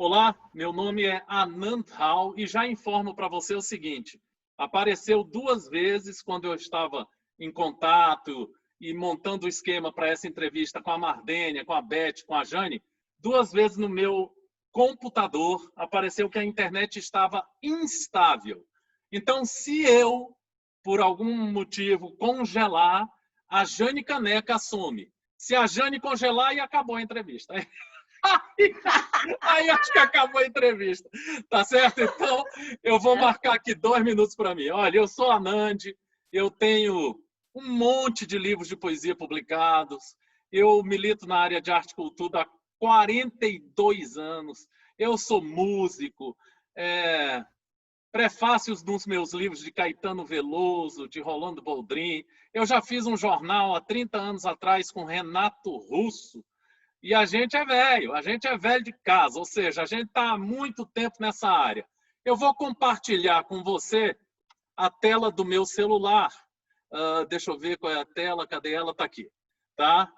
Olá, meu nome é Anand Rao e já informo para você o seguinte: apareceu 2 vezes quando eu estava em contato e montando o esquema para essa entrevista com a Mardênia, com a Beth, com a Jane. 2 vezes no meu computador apareceu que a internet estava instável. Então, se eu, por algum motivo, congelar, a Jane Caneca assume. Se a Jane congelar, aí acabou a entrevista. Aí acho que acabou a entrevista. Tá certo? Então, eu vou marcar aqui 2 minutos para mim. Olha, eu sou Anand, eu tenho um monte de livros de poesia publicados, eu milito na área de arte e cultura há 42 anos, eu sou músico, prefácios dos meus livros de Caetano Veloso, de Rolando Boldrin. Eu já fiz um jornal há 30 anos atrás com Renato Russo, e a gente é velho de casa, ou seja, a gente está há muito tempo nessa área. Eu vou compartilhar com você a tela do meu celular. Deixa eu ver qual é a tela, cadê ela? Está aqui. Tá?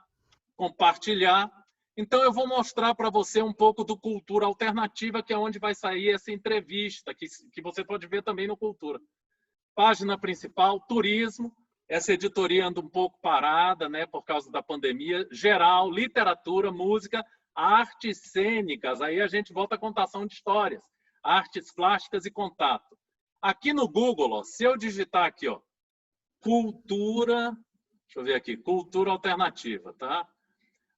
Compartilhar. Então, eu vou mostrar para você um pouco do Cultura Alternativa, que é onde vai sair essa entrevista, que você pode ver também no Cultura. Página principal, turismo. Essa editoria anda um pouco parada, né, por causa da pandemia. Geral, literatura, música, artes cênicas. Aí a gente volta à contação de histórias. Artes plásticas e contato. Aqui no Google, ó, se eu digitar aqui, ó, cultura, deixa eu ver aqui, cultura alternativa, tá?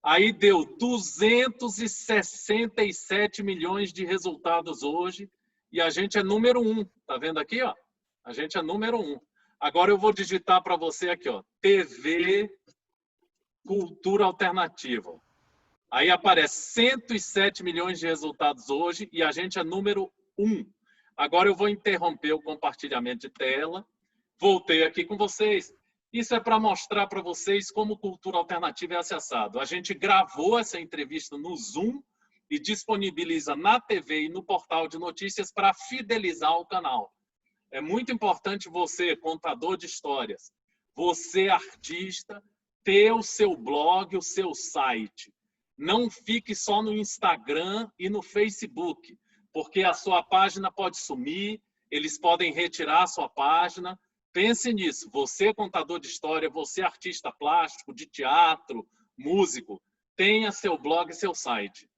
Aí deu 267 milhões de resultados hoje e a gente é número 1. Tá vendo aqui, ó? A gente é número 1. Agora eu vou digitar para você aqui, ó, TV Cultura Alternativa. Aí aparece 107 milhões de resultados hoje e a gente é número 1. Agora eu vou interromper o compartilhamento de tela. Voltei aqui com vocês. Isso é para mostrar para vocês como Cultura Alternativa é acessado. A gente gravou essa entrevista no Zoom e disponibiliza na TV e no portal de notícias para fidelizar o canal. É muito importante você, contador de histórias, você, artista, ter o seu blog, o seu site. Não fique só no Instagram e no Facebook, porque a sua página pode sumir, eles podem retirar a sua página. Pense nisso. Você, contador de história, você, artista plástico, de teatro, músico, tenha seu blog e seu site.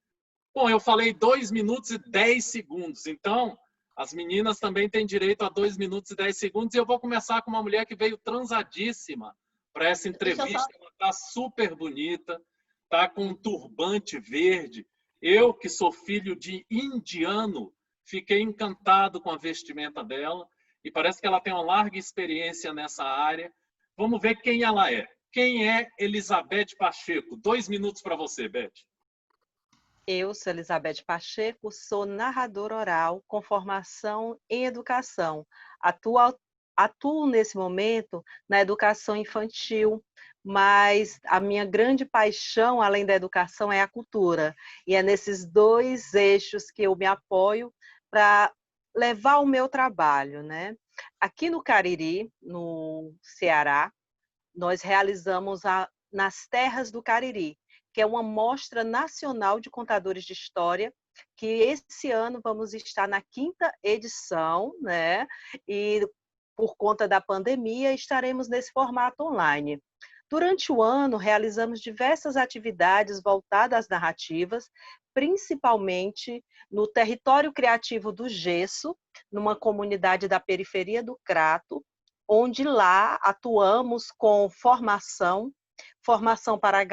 Bom, eu falei 2 minutos e 10 segundos, então as meninas também têm direito a 2 minutos e 10 segundos. E eu vou começar com uma mulher que veio transadíssima para essa entrevista. Ela está super bonita, está com um turbante verde. Eu, que sou filho de indiano, fiquei encantado com a vestimenta dela. E parece que ela tem uma larga experiência nessa área. Vamos ver quem ela é. Quem é Elizabeth Pacheco? 2 minutos para você, Beth. Eu sou Elizabeth Pacheco, sou narradora oral com formação em educação. Atuo nesse momento na educação infantil, mas a minha grande paixão, além da educação, é a cultura. E é nesses 2 eixos que eu me apoio para levar o meu trabalho, né? Aqui no Cariri, no Ceará, nós realizamos nas Terras do Cariri, que é uma mostra nacional de contadores de história, que esse ano vamos estar na 5ª edição, né? E por conta da pandemia estaremos nesse formato online. Durante o ano, realizamos diversas atividades voltadas às narrativas, principalmente no território criativo do Gesso, numa comunidade da periferia do Crato, onde lá atuamos com formação para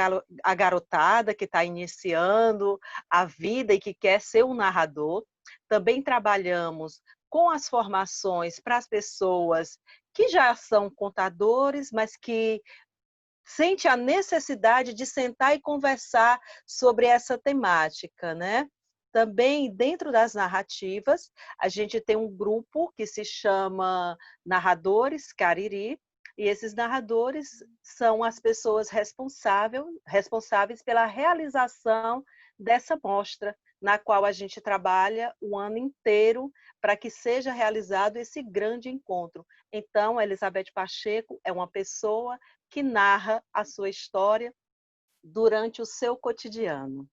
a garotada que está iniciando a vida e que quer ser um narrador. Também trabalhamos com as formações para as pessoas que já são contadores, mas que sente a necessidade de sentar e conversar sobre essa temática, né? Também, dentro das narrativas, a gente tem um grupo que se chama Narradores Cariri, e esses narradores são as pessoas responsáveis pela realização dessa mostra, na qual a gente trabalha o ano inteiro para que seja realizado esse grande encontro. Então, a Elizabeth Pacheco é uma pessoa que narra a sua história durante o seu cotidiano.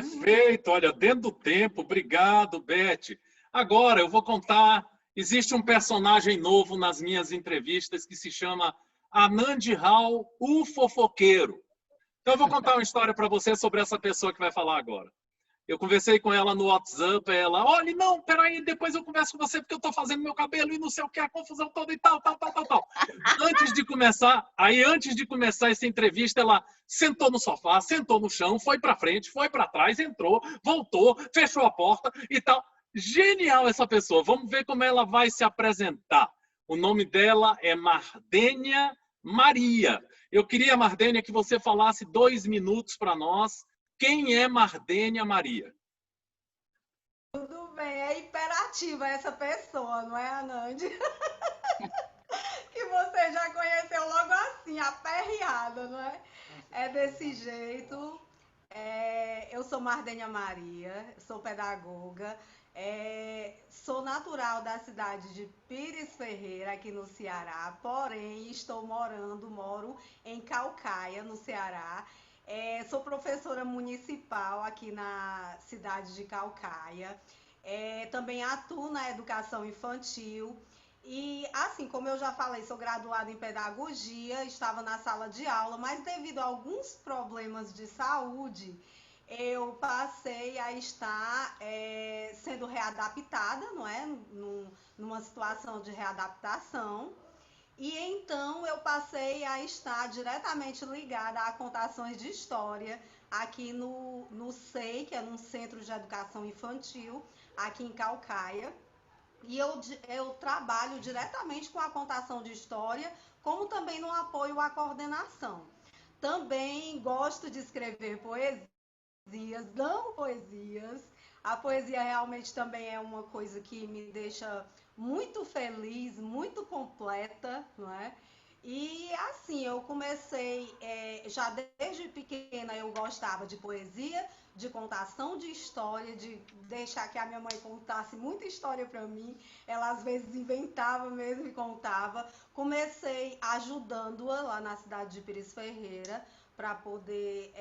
Perfeito, olha, dentro do tempo. Obrigado, Beth. Agora eu vou contar. Existe um personagem novo nas minhas entrevistas que se chama Anand Rao, o fofoqueiro. Então eu vou contar uma história para você sobre essa pessoa que vai falar agora. Eu conversei com ela no WhatsApp, ela, olha, não, peraí, depois eu converso com você porque eu estou fazendo meu cabelo e não sei o que, a confusão toda e tal. Antes de começar essa entrevista, ela sentou no sofá, sentou no chão, foi para frente, foi para trás, entrou, voltou, fechou a porta e tal. Genial essa pessoa. Vamos ver como ela vai se apresentar. O nome dela é Mardênia Maria. Eu queria, Mardênia, que você falasse 2 minutos para nós. Quem é Mardênia Maria? Tudo bem, é imperativa essa pessoa, não é, Anand? Que você já conheceu logo assim, aperreada, não é? É desse jeito. Eu sou Mardênia Maria, sou pedagoga, sou natural da cidade de Pires Ferreira, aqui no Ceará, porém moro em Caucaia, no Ceará. Sou professora municipal aqui na cidade de Caucaia. Também atuo na educação infantil. E, assim, como eu já falei, sou graduada em pedagogia, estava na sala de aula, mas devido a alguns problemas de saúde, eu passei a estar sendo readaptada, não é? Numa situação de readaptação. E então eu passei a estar diretamente ligada a contações de história aqui no SEI, que é no Centro de Educação Infantil, aqui em Caucaia. E eu trabalho diretamente com a contação de história, como também no apoio à coordenação. Também gosto de escrever poesias, amo poesias. A poesia realmente também é uma coisa que me deixa muito feliz, muito completa, não é? E assim, eu comecei, já desde pequena eu gostava de poesia, de contação de história, de deixar que a minha mãe contasse muita história para mim. Ela às vezes inventava mesmo e contava. Comecei ajudando-a lá na cidade de Pires Ferreira, para poder,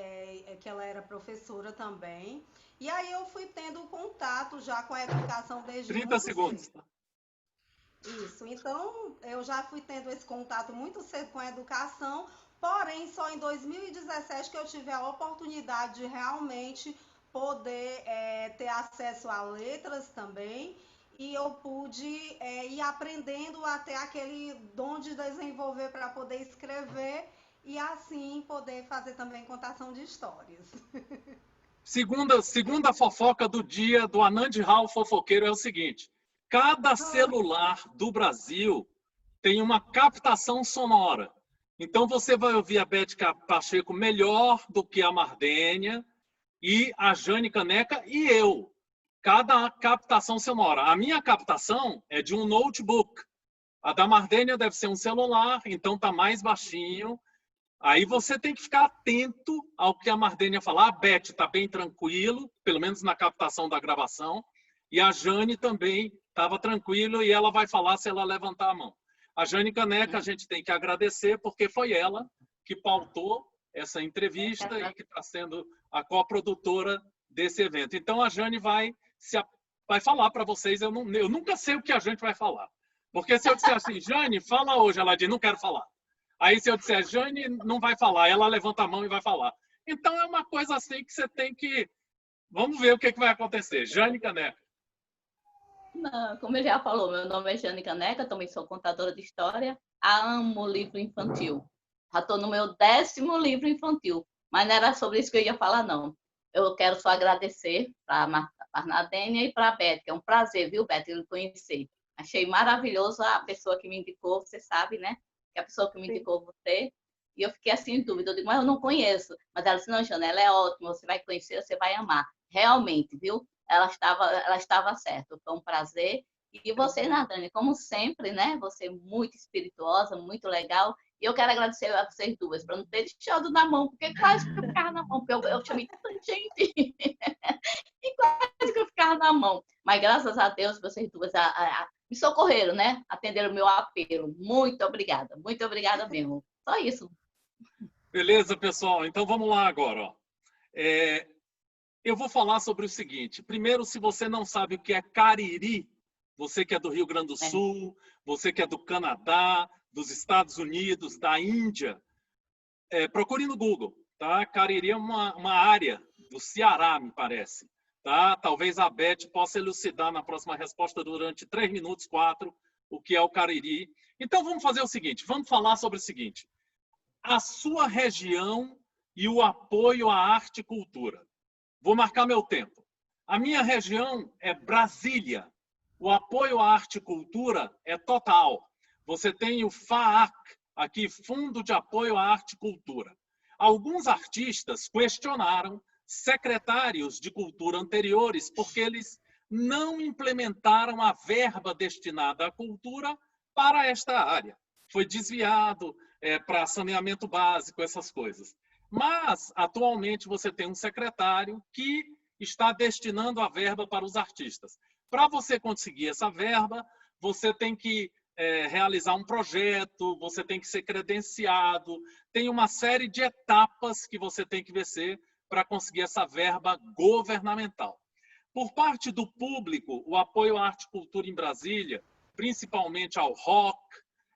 que ela era professora também. E aí eu fui tendo contato já com a educação desde 30 muito segundos. cedo. Isso, então eu já fui tendo esse contato muito cedo com a educação, porém só em 2017 que eu tive a oportunidade de realmente poder ter acesso a letras também, e eu pude ir aprendendo a ter aquele dom de desenvolver para poder escrever e assim poder fazer também contação de histórias. Segunda fofoca do dia do Anand Rao fofoqueiro é o seguinte: cada celular do Brasil tem uma captação sonora. Então você vai ouvir a Beth Pacheco melhor do que a Mardênia e a Jane Caneca e eu. Cada captação sonora. A minha captação é de um notebook. A da Mardênia deve ser um celular, então tá mais baixinho. Aí você tem que ficar atento ao que a Mardênia falar. A Beth está bem tranquilo, pelo menos na captação da gravação. E a Jane também estava tranquilo e ela vai falar se ela levantar a mão. A Jane Caneca a gente tem que agradecer porque foi ela que pautou essa entrevista e que está sendo a coprodutora desse evento. Então a Jane vai falar para vocês. Eu nunca sei o que a gente vai falar. Porque se eu disser assim, Jane, fala hoje, ela diz, não quero falar. Aí se eu disser, Jane não vai falar, ela levanta a mão e vai falar. Então é uma coisa assim que você tem que... Vamos ver o que vai acontecer. Jane Caneca. Não, como ele já falou, meu nome é Jane Caneca, também sou contadora de história, amo livro infantil. Já estou no meu 10º livro infantil, mas não era sobre isso que eu ia falar, não. Eu quero só agradecer para a Nadênia e para a Beth, que é um prazer, viu, Beth, lhe conhecer. Achei maravilhoso a pessoa que me indicou, você sabe, né? Que a pessoa que me indicou você. E eu fiquei assim em dúvida, eu digo, mas eu não conheço. Mas ela disse, não, Jana, ela é ótima, você vai conhecer, você vai amar. Realmente, viu? Ela estava certa, foi um prazer. E você, Nadane, como sempre, né? Você é muito espirituosa, muito legal. E eu quero agradecer a vocês duas, para não ter deixado na mão, porque quase que eu ficava na mão, porque eu chamei tanta gente. E quase que eu ficava na mão. Mas graças a Deus, vocês duas me socorreram, né? Atenderam o meu apelo. Muito obrigada mesmo. Só isso. Beleza, pessoal. Então vamos lá agora. Ó. eu vou falar sobre o seguinte. Primeiro, se você não sabe o que é Cariri, você que é do Rio Grande do Sul, você que é do Canadá, dos Estados Unidos, da Índia, procure no Google. Tá? Cariri é uma área do Ceará, me parece. Tá? Talvez a Beth possa elucidar na próxima resposta durante 3 minutos, 4, o que é o Cariri. Então, vamos fazer o seguinte, vamos falar sobre o seguinte. A sua região e o apoio à arte e cultura. Vou marcar meu tempo. A minha região é Brasília. O apoio à arte e cultura é total. Você tem o FAAC, aqui, Fundo de Apoio à Arte e Cultura. Alguns artistas questionaram secretários de cultura anteriores porque eles não implementaram a verba destinada à cultura para esta área. Foi desviado para saneamento básico, essas coisas. Mas, atualmente, você tem um secretário que está destinando a verba para os artistas. Para você conseguir essa verba, você tem que realizar um projeto, você tem que ser credenciado, tem uma série de etapas que você tem que vencer para conseguir essa verba governamental. Por parte do público, o apoio à arte e cultura em Brasília, principalmente ao rock,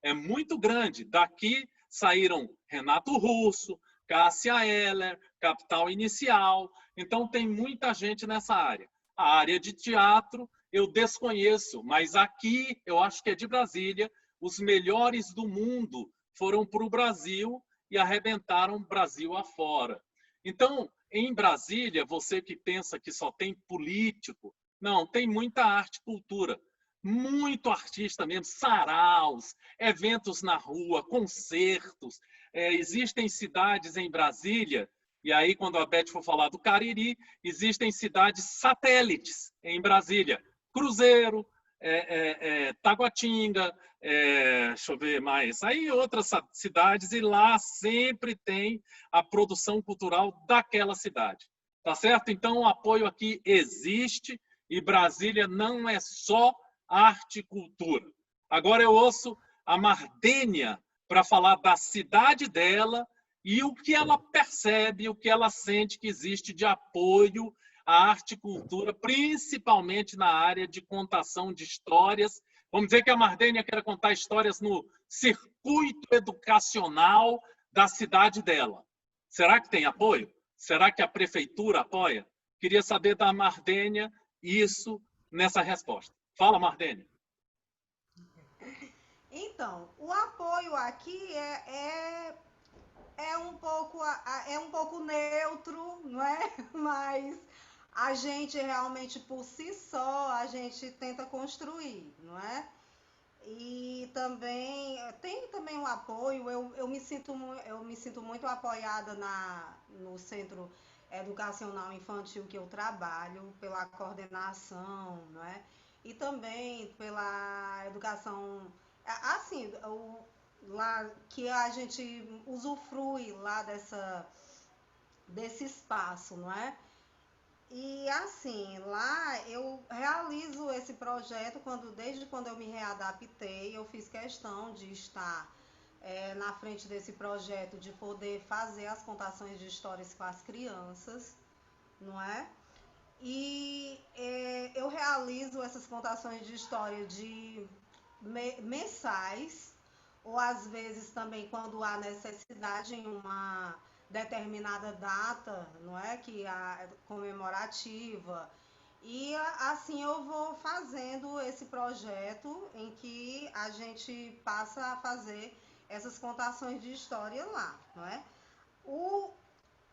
é muito grande. Daqui saíram Renato Russo, Cássia Eller, Capital Inicial. Então, tem muita gente nessa área. A área de teatro eu desconheço, mas aqui, eu acho que é de Brasília, os melhores do mundo foram para o Brasil e arrebentaram o Brasil afora. Então, em Brasília, você que pensa que só tem político, não, tem muita arte e cultura. Muito artista mesmo, saraus, eventos na rua, concertos. Existem cidades em Brasília, e aí quando a Beth for falar do Cariri, existem cidades satélites em Brasília. Cruzeiro, Taguatinga, deixa eu ver mais, aí outras cidades, e lá sempre tem a produção cultural daquela cidade. Tá certo? Então o apoio aqui existe, e Brasília não é só arte e cultura. Agora eu ouço a Mardênia para falar da cidade dela e o que ela percebe, o que ela sente que existe de apoio à arte e cultura, principalmente na área de contação de histórias. Vamos dizer que a Mardênia quer contar histórias no circuito educacional da cidade dela. Será que tem apoio? Será que a prefeitura apoia? Queria saber da Mardênia isso nessa resposta. Fala, Mardênia. Então, o apoio aqui é um pouco neutro, não é? Mas a gente realmente por si só a gente tenta construir, não é? E também tem também um apoio. Eu me sinto muito apoiada no centro educacional infantil que eu trabalho, pela coordenação, não é? E também pela educação, assim, lá que a gente usufrui lá desse espaço, não é? E assim, lá eu realizo esse projeto desde quando eu me readaptei, eu fiz questão de estar na frente desse projeto, de poder fazer as contações de histórias com as crianças, não é? E eu realizo essas contações de história de mensais, ou às vezes também quando há necessidade em uma determinada data, não é, que é comemorativa. E assim eu vou fazendo esse projeto em que a gente passa a fazer essas contações de história lá, não é?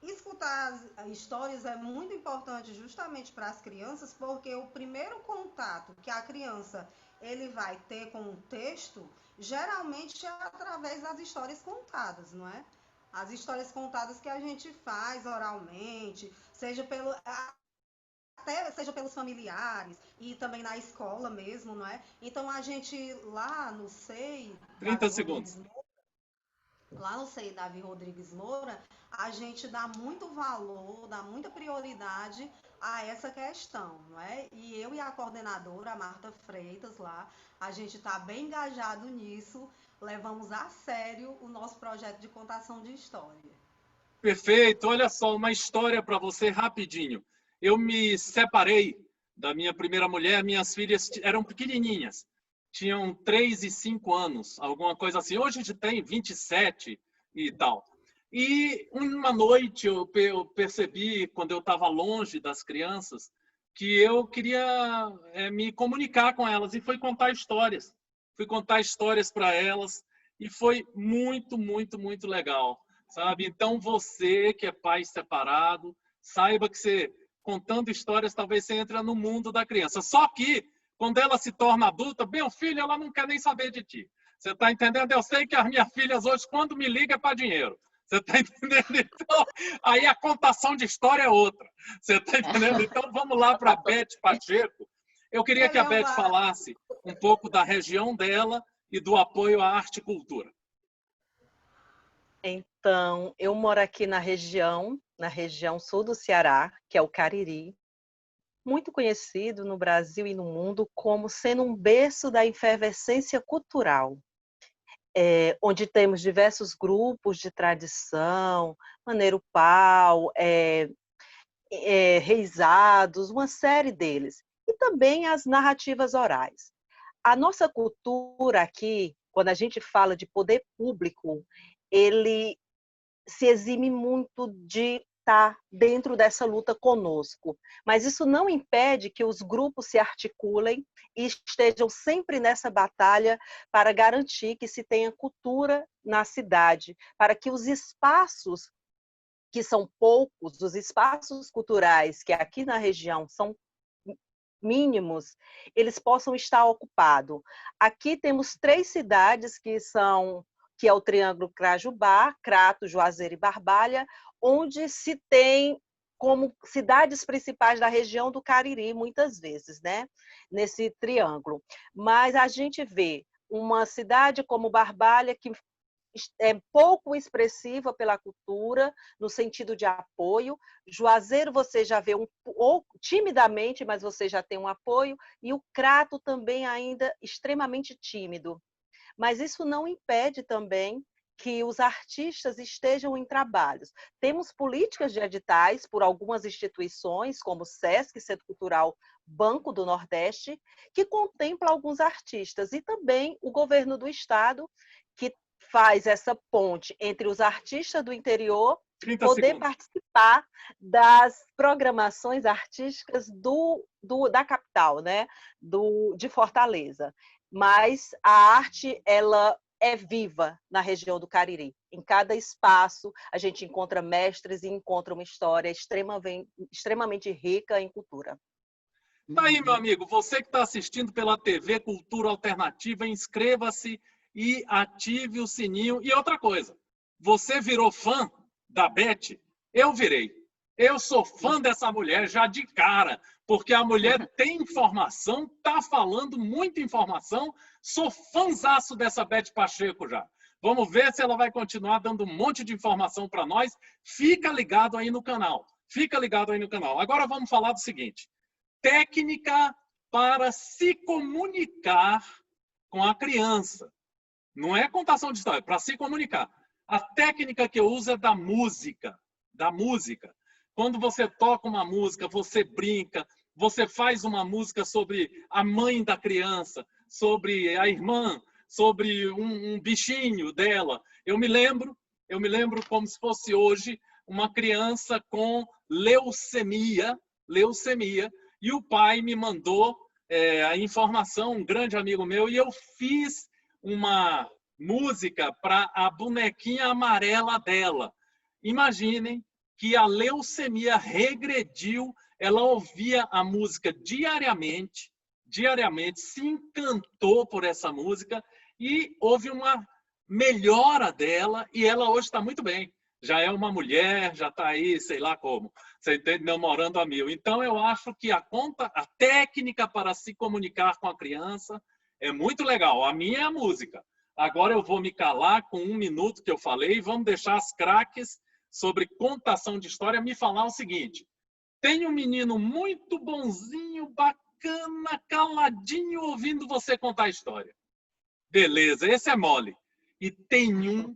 Escutar as histórias é muito importante justamente para as crianças, porque o primeiro contato que a criança ele vai ter com o texto, geralmente é através das histórias contadas, não é? As histórias contadas que a gente faz oralmente, seja pelos familiares e também na escola mesmo, não é? Então a gente lá no SEI, 30 segundos. lá no SEI Davi Rodrigues Moura, a gente dá muito valor, dá muita prioridade a essa questão, não é? E eu e a coordenadora, a Marta Freitas, lá, a gente está bem engajado nisso, levamos a sério o nosso projeto de contação de história. Perfeito. Olha só, uma história para você rapidinho. eu me separei da minha primeira mulher, minhas filhas eram pequenininhas, tinham 3 e 5 anos, alguma coisa assim. Hoje a gente tem 27 e tal. E uma noite eu percebi, quando eu estava longe das crianças, que eu queria me comunicar com elas e fui contar histórias. Fui contar histórias para elas e foi muito, muito, muito legal, sabe? Então você que é pai separado, saiba que você, contando histórias, talvez você entre no mundo da criança. Só que quando ela se torna adulta, meu filho, ela não quer nem saber de ti. Você está entendendo? Eu sei que as minhas filhas hoje, quando me ligam, é para dinheiro. Você está entendendo? Então, aí a contação de história é outra. Você está entendendo? Então, vamos lá para a Beth Pacheco. Eu queria que a Beth falasse um pouco da região dela e do apoio à arte e cultura. Então, eu moro aqui na região sul do Ceará, que é o Cariri, muito conhecido no Brasil e no mundo como sendo um berço da efervescência cultural, onde temos diversos grupos de tradição, Maneiro Pau, reisados, uma série deles, e também as narrativas orais. A nossa cultura aqui, quando a gente fala de poder público, ele se exime muito de estar dentro dessa luta conosco. Mas isso não impede que os grupos se articulem e estejam sempre nessa batalha para garantir que se tenha cultura na cidade, para que os espaços, que são poucos, os espaços culturais que aqui na região são mínimos, eles possam estar ocupados. Aqui temos 3 cidades que é o Triângulo Crajubá, Crato, Juazeiro e Barbalha, onde se tem como cidades principais da região do Cariri, muitas vezes, né? Nesse triângulo. Mas a gente vê uma cidade como Barbalha, que é pouco expressiva pela cultura, no sentido de apoio. Juazeiro você já vê timidamente, mas você já tem um apoio, e o Crato também ainda extremamente tímido. Mas isso não impede também que os artistas estejam em trabalhos. Temos políticas de editais por algumas instituições, como o SESC, Centro Cultural Banco do Nordeste, que contempla alguns artistas, e também o governo do estado, que faz essa ponte entre os artistas do interior poder participar das programações artísticas da capital, né? De Fortaleza. Mas a arte, ela é viva na região do Cariri. Em cada espaço, a gente encontra mestres e encontra uma história extremamente rica em cultura. Tá aí, meu amigo, você que está assistindo pela TV Cultura Alternativa, inscreva-se e ative o sininho. E outra coisa, você virou fã da Beth? Eu virei. Eu sou fã dessa mulher já de cara, porque a mulher tem informação, tá falando muita informação. Sou fãzaço dessa Beth Pacheco já. Vamos ver se ela vai continuar dando um monte de informação para nós. Fica ligado aí no canal. Fica ligado aí no canal. Agora vamos falar do seguinte. Técnica para se comunicar com a criança. Não é contação de história, é para se comunicar. A técnica que eu uso é da música. Da música. Quando você toca uma música, você brinca, você faz uma música sobre a mãe da criança, sobre a irmã, sobre um bichinho dela. Eu me lembro como se fosse hoje, uma criança com leucemia, e o pai me mandou a informação, um grande amigo meu, e eu fiz uma música para a bonequinha amarela dela. Imaginem que a leucemia regrediu, ela ouvia a música diariamente, se encantou por essa música e houve uma melhora dela e ela hoje está muito bem. Já é uma mulher, já está aí, sei lá como, você entende, namorando a mil. Então, eu acho que a técnica para se comunicar com a criança é muito legal. A minha é a música. Agora eu vou me calar com 1 minuto que eu falei e vamos deixar as craques sobre contação de história me falar o seguinte. Tem um menino muito bonzinho, bacana, caladinho, ouvindo você contar a história. Beleza, esse é mole. E tem um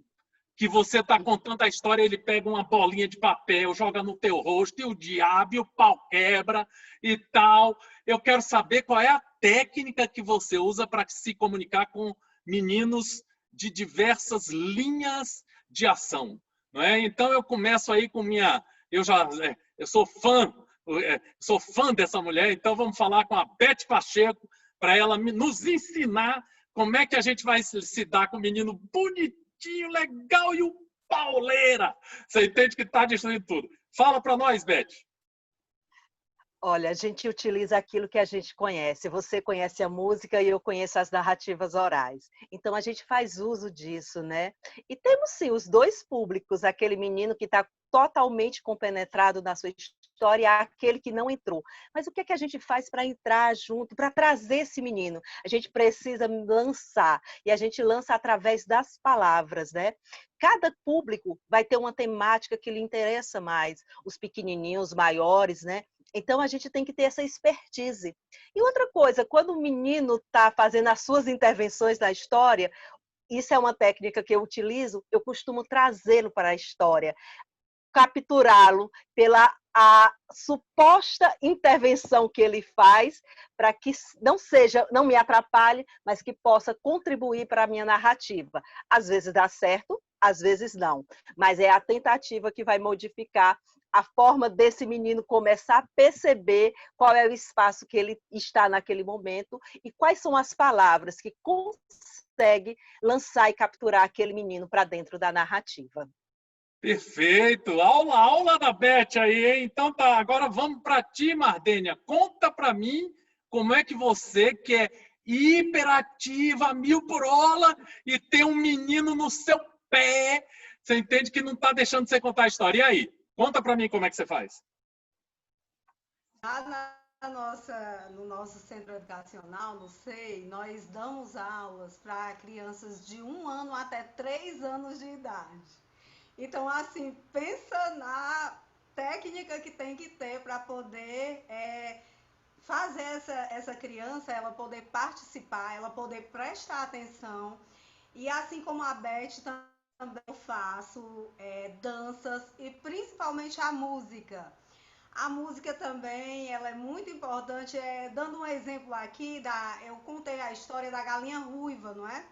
que você está contando a história, ele pega uma bolinha de papel, joga no teu rosto, e o diabo, e o pau quebra e tal. Eu quero saber qual é a técnica que você usa para se comunicar com meninos de diversas linhas de ação, não é? Então eu começo aí com minha... Eu sou fã dessa mulher, então vamos falar com a Beth Pacheco para ela nos ensinar como é que a gente vai se dar com o menino bonitinho, legal e o pauleira. Você entende que está destruindo tudo. Fala para nós, Beth. Olha, a gente utiliza aquilo que a gente conhece. Você conhece a música e eu conheço as narrativas orais. Então, a gente faz uso disso, né? E temos, sim, os dois públicos. Aquele menino que está totalmente compenetrado na sua história e aquele que não entrou. Mas o que é que a gente faz para entrar junto, para trazer esse menino? A gente precisa lançar. E a gente lança através das palavras, né? Cada público vai ter uma temática que lhe interessa mais. Os pequenininhos, os maiores, né? Então, a gente tem que ter essa expertise. E outra coisa, quando o menino está fazendo as suas intervenções na história, isso é uma técnica que eu utilizo, eu costumo trazê-lo para a história, capturá-lo pela a suposta intervenção que ele faz, para que não me atrapalhe, mas que possa contribuir para a minha narrativa. Às vezes dá certo, às vezes não. Mas é a tentativa que vai modificar a forma desse menino começar a perceber qual é o espaço que ele está naquele momento e quais são as palavras que consegue lançar e capturar aquele menino para dentro da narrativa. Perfeito! Aula da Beth aí, hein? Então tá, agora vamos para ti, Mardênia. Conta para mim como é que você, que é hiperativa, 1000 por hora, e tem um menino no seu pé, você entende que não está deixando você contar a história. E aí? Conta para mim como é que você faz. No nosso centro educacional, no SEI, nós damos aulas para crianças de 1 ano até 3 anos de idade. Então, assim, pensa na técnica que tem que ter para poder fazer essa criança, ela poder participar, ela poder prestar atenção. E assim como a Beth, também eu faço danças e principalmente a música. A música também, ela é muito importante. Dando um exemplo aqui, eu contei a história da galinha ruiva, não é?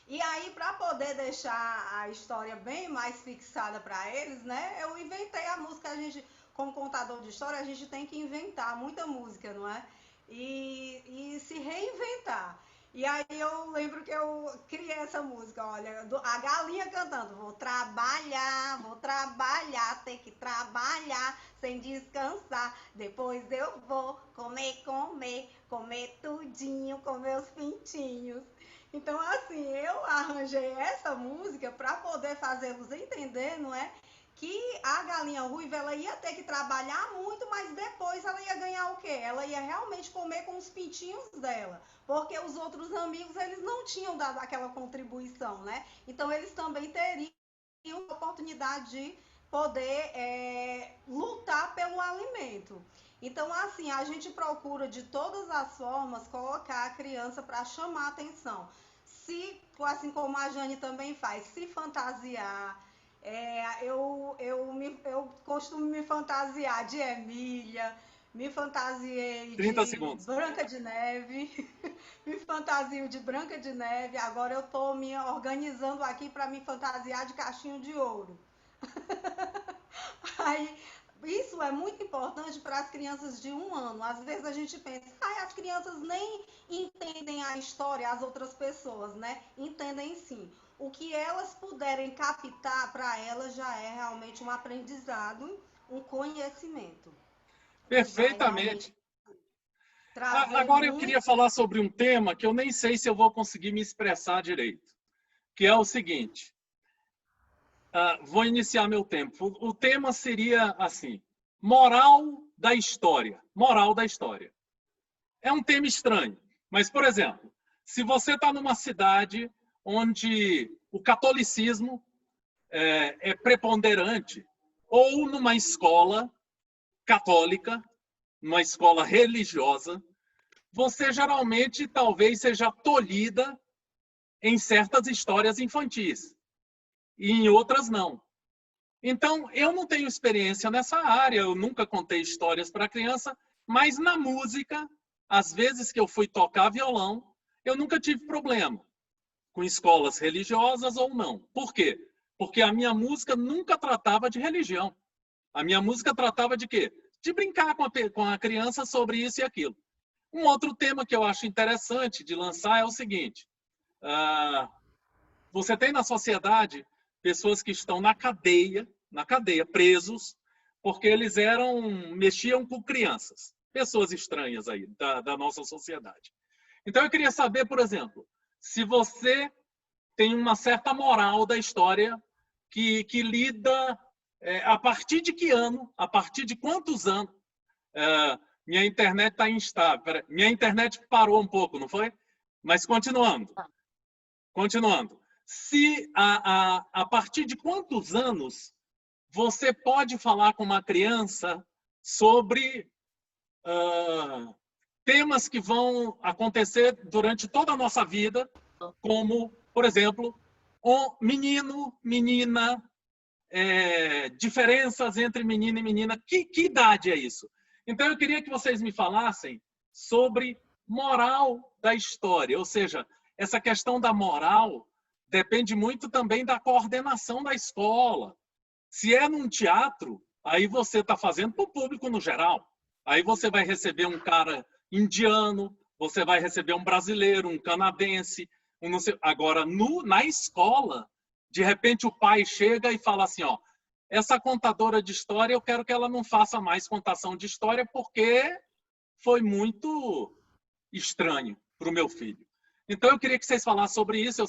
E aí, para poder deixar a história bem mais fixada para eles, né? Eu inventei a música. A gente, como contador de história, a gente tem que inventar muita música, não é? E se reinventar. E aí eu lembro que eu criei essa música, olha, a galinha cantando: vou trabalhar, ter que trabalhar sem descansar. Depois eu vou comer tudinho com meus pintinhos. Então, assim, eu arranjei essa música para poder fazê-los entender, não é? Que a galinha ruiva, ela ia ter que trabalhar muito, mas depois ela ia ganhar o quê? Ela ia realmente comer com os pintinhos dela, porque os outros amigos, eles não tinham dado aquela contribuição, né? Então, eles também teriam a oportunidade de poder lutar pelo alimento. Então, assim, a gente procura de todas as formas colocar a criança para chamar atenção. Assim como a Jane também faz, se fantasiar. Eu costumo me fantasiar de Emília, me fantasiei 30 de segundos. Branca de Neve, me fantasio de Branca de Neve. Agora eu estou me organizando aqui para me fantasiar de Cachinho de Ouro. Aí, isso é muito importante para as crianças de 1 ano. Às vezes a gente pensa, as crianças nem entendem a história, as outras pessoas, né? Entendem sim. O que elas puderem captar para elas já é realmente um aprendizado, um conhecimento. Perfeitamente. Agora eu queria falar sobre um tema que eu nem sei se eu vou conseguir me expressar direito, que é o seguinte. Vou iniciar meu tempo. O tema seria assim: moral da história. Moral da história. É um tema estranho, mas, por exemplo, se você está numa cidade onde o catolicismo é preponderante, ou numa escola católica, numa escola religiosa, você geralmente talvez seja tolhida em certas histórias infantis. e em outras não. Então, eu não tenho experiência nessa área, eu nunca contei histórias para criança, mas na música, às vezes que eu fui tocar violão, eu nunca tive problema com escolas religiosas ou não. Por quê? Porque a minha música nunca tratava de religião. A minha música tratava de quê? De brincar com a criança sobre isso e aquilo. Um outro tema que eu acho interessante de lançar é o seguinte. Você tem na sociedade pessoas que estão na cadeia, presos, porque eles mexiam com crianças. Pessoas estranhas aí da nossa sociedade. Então eu queria saber, por exemplo, se você tem uma certa moral da história que lida a partir de que ano, a partir de quantos anos. Minha internet está instável. Minha internet parou um pouco, não foi? Mas continuando. Se a partir de quantos anos você pode falar com uma criança sobre temas que vão acontecer durante toda a nossa vida, como, por exemplo, menino, menina, diferenças entre menino e menina. Que idade é isso? Então, eu queria que vocês me falassem sobre moral da história, ou seja, essa questão da moral depende muito também da coordenação da escola. Se é num teatro, aí você está fazendo para o público no geral. Aí você vai receber um cara indiano, você vai receber um brasileiro, um canadense. Agora, na escola, de repente o pai chega e fala assim, ó, essa contadora de história, eu quero que ela não faça mais contação de história porque foi muito estranho para o meu filho. Então, eu queria que vocês falassem sobre isso.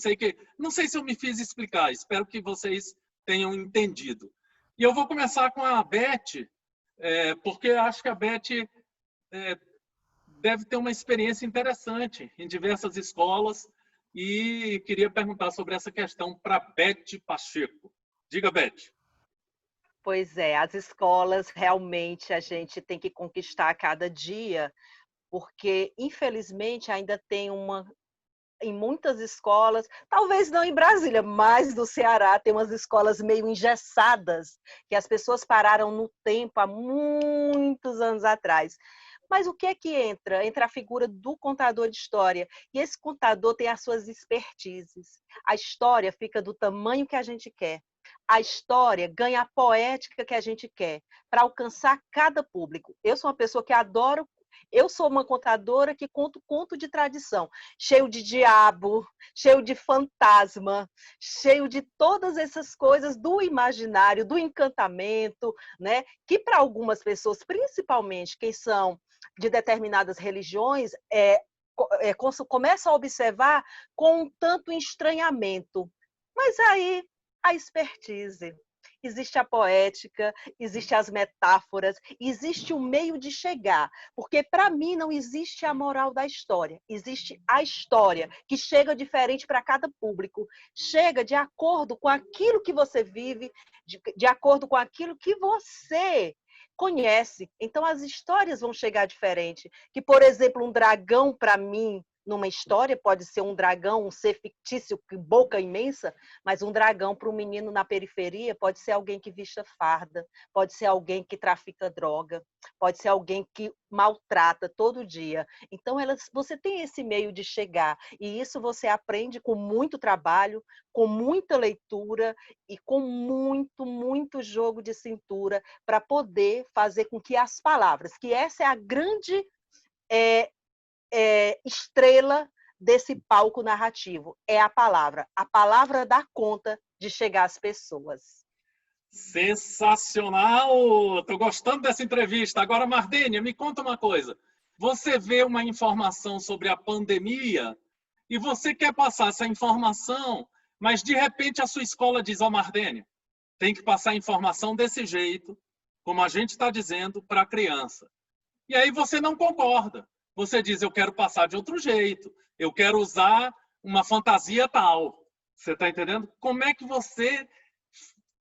Não sei se eu me fiz explicar, espero que vocês tenham entendido. E eu vou começar com a Beth, porque acho que a Beth deve ter uma experiência interessante em diversas escolas e queria perguntar sobre essa questão para Beth Pacheco. Diga, Beth. Pois é, as escolas realmente a gente tem que conquistar a cada dia, porque infelizmente ainda tem em muitas escolas, talvez não em Brasília, mas no Ceará, tem umas escolas meio engessadas, que as pessoas pararam no tempo há muitos anos atrás. Mas o que é que entra? Entra a figura do contador de história. E esse contador tem as suas expertises. A história fica do tamanho que a gente quer. A história ganha a poética que a gente quer, para alcançar cada público. Eu sou uma pessoa que adoro. Eu sou uma contadora que conto conto de tradição, cheio de diabo, cheio de fantasma, cheio de todas essas coisas do imaginário, do encantamento, né? Que para algumas pessoas, principalmente quem são de determinadas religiões, começam a observar com um tanto estranhamento. Mas aí a expertise. Existe a poética, existe as metáforas, existe o meio de chegar. Porque, para mim, não existe a moral da história. Existe a história, que chega diferente para cada público. Chega de acordo com aquilo que você vive, de acordo com aquilo que você conhece. Então, as histórias vão chegar diferente. Que, por exemplo, um dragão, para mim, numa história, pode ser um dragão, um ser fictício, com boca imensa, mas um dragão para um menino na periferia pode ser alguém que vista farda, pode ser alguém que trafica droga, pode ser alguém que maltrata todo dia. Então, você tem esse meio de chegar, e isso você aprende com muito trabalho, com muita leitura e com muito, muito jogo de cintura para poder fazer com que as palavras, que essa é a grande estrela desse palco narrativo, é a palavra. A palavra dá conta de chegar às pessoas. Sensacional! Estou gostando dessa entrevista. Agora, Mardênia, me conta uma coisa. Você vê uma informação sobre a pandemia e você quer passar essa informação, mas de repente a sua escola diz, Mardênia, tem que passar a informação desse jeito, como a gente está dizendo, para a criança. E aí você não concorda. Você diz, eu quero passar de outro jeito, eu quero usar uma fantasia tal. Você está entendendo? Como é que você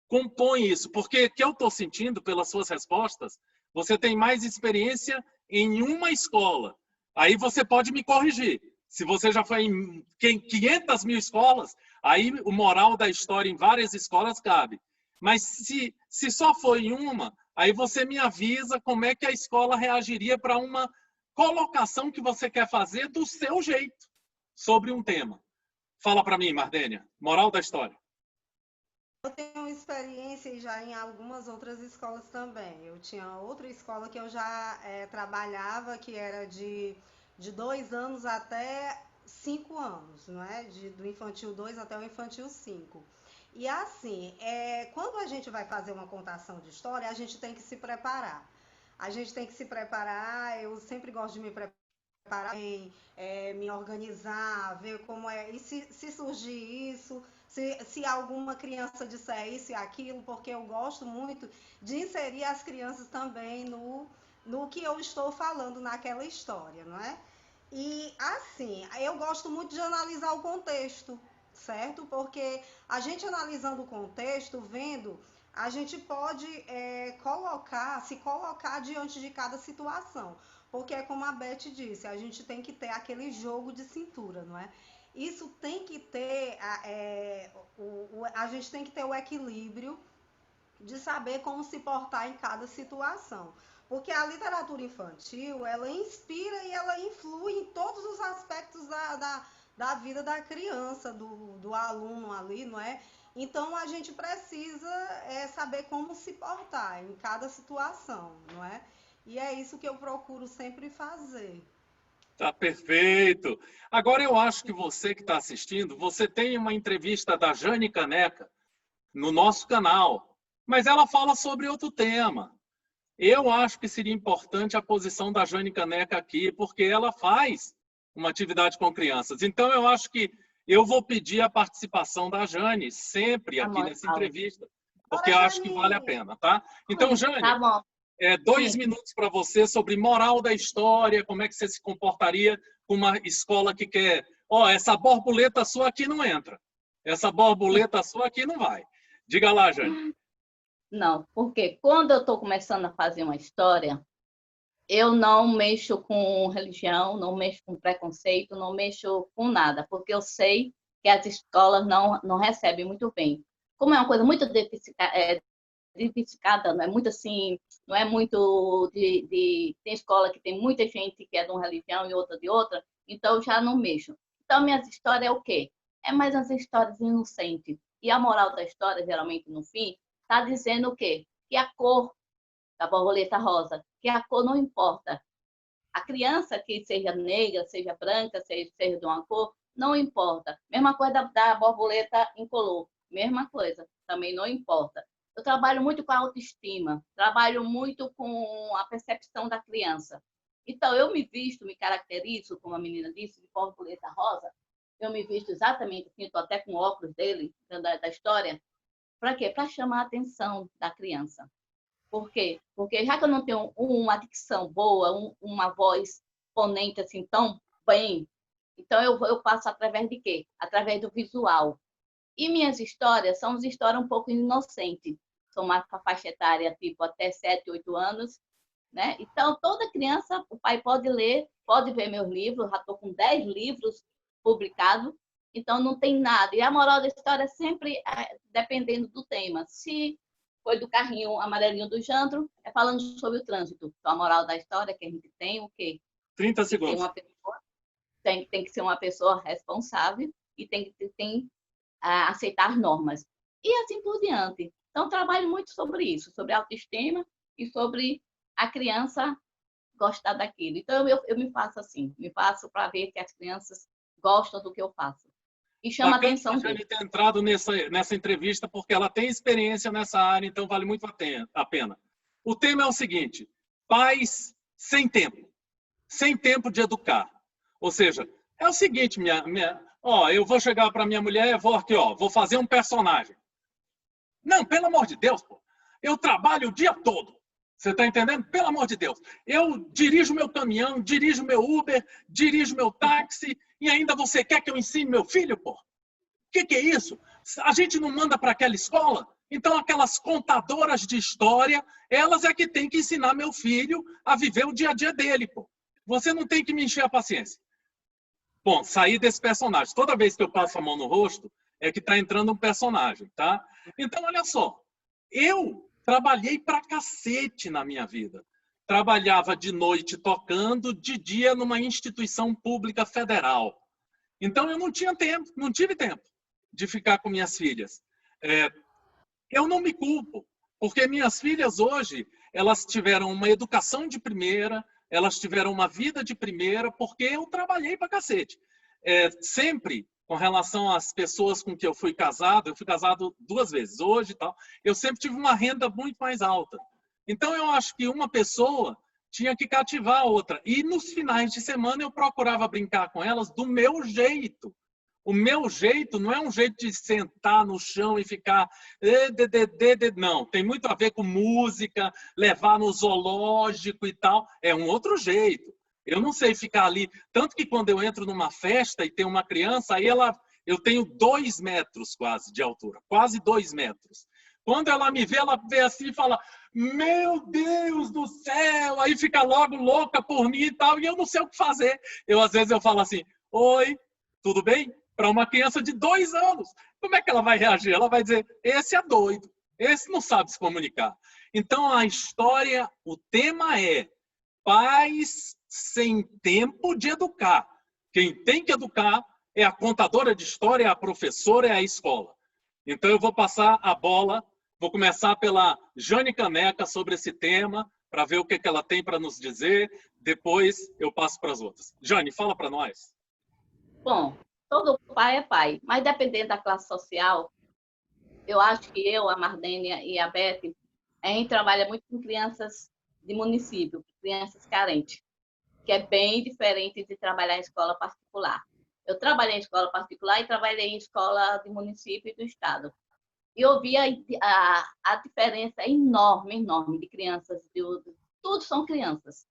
compõe isso? Porque o que eu estou sentindo pelas suas respostas, você tem mais experiência em uma escola. Aí você pode me corrigir. Se você já foi em 500 mil escolas, aí o moral da história em várias escolas cabe. Mas se só foi em uma, aí você me avisa como é que a escola reagiria para uma colocação que você quer fazer do seu jeito sobre um tema. Fala para mim, Mardênia, moral da história. Eu tenho experiência já em algumas outras escolas também. Eu tinha outra escola que eu já trabalhava, que era de 2 anos até 5 anos, não é? Do infantil 2 até o infantil 5. E assim, quando a gente vai fazer uma contação de história, a gente tem que se preparar. A gente tem que se preparar, eu sempre gosto de me preparar bem, me organizar, ver como é, e se surgir isso, se alguma criança disser isso e aquilo, porque eu gosto muito de inserir as crianças também no que eu estou falando naquela história, não é? E assim, eu gosto muito de analisar o contexto, certo? Porque a gente analisando o contexto, vendo, a gente pode se colocar diante de cada situação. Porque é como a Beth disse, a gente tem que ter aquele jogo de cintura, não é? Isso tem que ter, a gente tem que ter o equilíbrio de saber como se portar em cada situação. Porque a literatura infantil, ela inspira e ela influi em todos os aspectos da vida da criança, do aluno ali, não é? Então, a gente precisa saber como se portar em cada situação, não é? E é isso que eu procuro sempre fazer. Tá perfeito. Agora, eu acho que você que está assistindo, você tem uma entrevista da Jane Caneca no nosso canal, mas ela fala sobre outro tema. Eu acho que seria importante a posição da Jane Caneca aqui, porque ela faz uma atividade com crianças. Então, eu acho que eu vou pedir a participação da Jane sempre aqui nessa entrevista, porque eu acho que vale a pena, tá? Então, Jane, tá bom. 2 minutos para você sobre moral da história, como é que você se comportaria com uma escola que quer... essa borboleta sua aqui não entra. Essa borboleta sua aqui não vai. Diga lá, Jane. Não, porque quando eu estou começando a fazer uma história, eu não mexo com religião, não mexo com preconceito, não mexo com nada, porque eu sei que as escolas não recebem muito bem. Como é uma coisa muito diversificada, não é muito assim, não é muito tem escola que tem muita gente que é de uma religião e outra de outra, então eu já não mexo. Então, minhas histórias é o quê? É mais as histórias inocentes. E a moral da história, geralmente, no fim, está dizendo o quê? Que a cor da borboleta rosa, que a cor não importa. A criança que seja negra, seja branca, seja de uma cor, não importa. Mesma coisa da borboleta incolor, mesma coisa, também não importa. Eu trabalho muito com a autoestima, trabalho muito com a percepção da criança. Então, eu me visto, me caracterizo, como a menina disse, de borboleta rosa. Eu me visto exatamente assim, estou até com óculos dele, da história. Para quê? Para chamar a atenção da criança. Por quê? Porque já que eu não tenho uma dicção boa, uma voz ponente assim tão bem, então eu passo através de quê? Através do visual. E minhas histórias são histórias um pouco inocentes. São mais para faixa etária, tipo até 7, 8 anos. Né? Então, toda criança, o pai pode ler, pode ver meus livros, já estou com 10 livros publicados, então não tem nada. E a moral da história é sempre dependendo do tema. Se foi do carrinho amarelinho do Jandro, é falando sobre o trânsito. Então, a moral da história é que a gente tem o quê? 30 segundos. Tem que ser uma pessoa responsável e tem que aceitar normas. E assim por diante. Então, trabalho muito sobre isso, sobre autoestima e sobre a criança gostar daquilo. Então, eu me faço assim, me faço para ver que as crianças gostam do que eu faço. E chama a atenção a Jane ter entrado nessa entrevista porque ela tem experiência nessa área, então vale muito a pena. O tema é o seguinte: pais sem tempo de educar. Ou seja, é o seguinte, eu vou chegar para minha mulher e vou fazer um personagem. Não, pelo amor de Deus, pô. Eu trabalho o dia todo. Você está entendendo? Pelo amor de Deus. Eu dirijo meu caminhão, dirijo meu Uber, dirijo meu táxi e ainda você quer que eu ensine meu filho, pô? O que é isso? A gente não manda para aquela escola? Então, aquelas contadoras de história, elas é que têm que ensinar meu filho a viver o dia a dia dele, pô. Você não tem que me encher a paciência. Bom, sair desse personagem. Toda vez que eu passo a mão no rosto, é que está entrando um personagem, tá? Então, olha só. Eu trabalhei pra cacete na minha vida. Trabalhava de noite tocando, de dia numa instituição pública federal. Então, eu não tinha tempo, não tive tempo de ficar com minhas filhas. Eu não me culpo, porque minhas filhas hoje, elas tiveram uma educação de primeira, elas tiveram uma vida de primeira, porque eu trabalhei pra cacete. Sempre, com relação às pessoas com que eu fui casado 2 vezes, hoje e tal, eu sempre tive uma renda muito mais alta. Então, eu acho que uma pessoa tinha que cativar a outra. E nos finais de semana eu procurava brincar com elas do meu jeito. O meu jeito não é um jeito de sentar no chão e ficar... Não, tem muito a ver com música, levar no zoológico e tal. É um outro jeito. Eu não sei ficar ali. Tanto que quando eu entro numa festa e tem uma criança, aí eu tenho 2 metros quase de altura. Quase 2 metros. Quando ela me vê, ela vê assim e fala: meu Deus do céu! Aí fica logo louca por mim e tal. E eu não sei o que fazer. Às vezes eu falo assim: oi, tudo bem? Para uma criança de 2 anos. Como é que ela vai reagir? Ela vai dizer: esse é doido. Esse não sabe se comunicar. Então, a história, o tema é pais sem tempo de educar. Quem tem que educar é a contadora de história, é a professora, é a escola. Então, eu vou passar a bola, vou começar pela Jane Caneca sobre esse tema, para ver o que ela tem para nos dizer. Depois, eu passo para as outras. Jane, fala para nós. Bom, todo pai é pai, mas dependendo da classe social, eu acho que eu, a Mardênia e a Beth, a gente trabalha muito com crianças de município, crianças carentes, que é bem diferente de trabalhar em escola particular. Eu trabalhei em escola particular e trabalhei em escola de município e do estado. E eu vi a diferença enorme de crianças, tudo são crianças.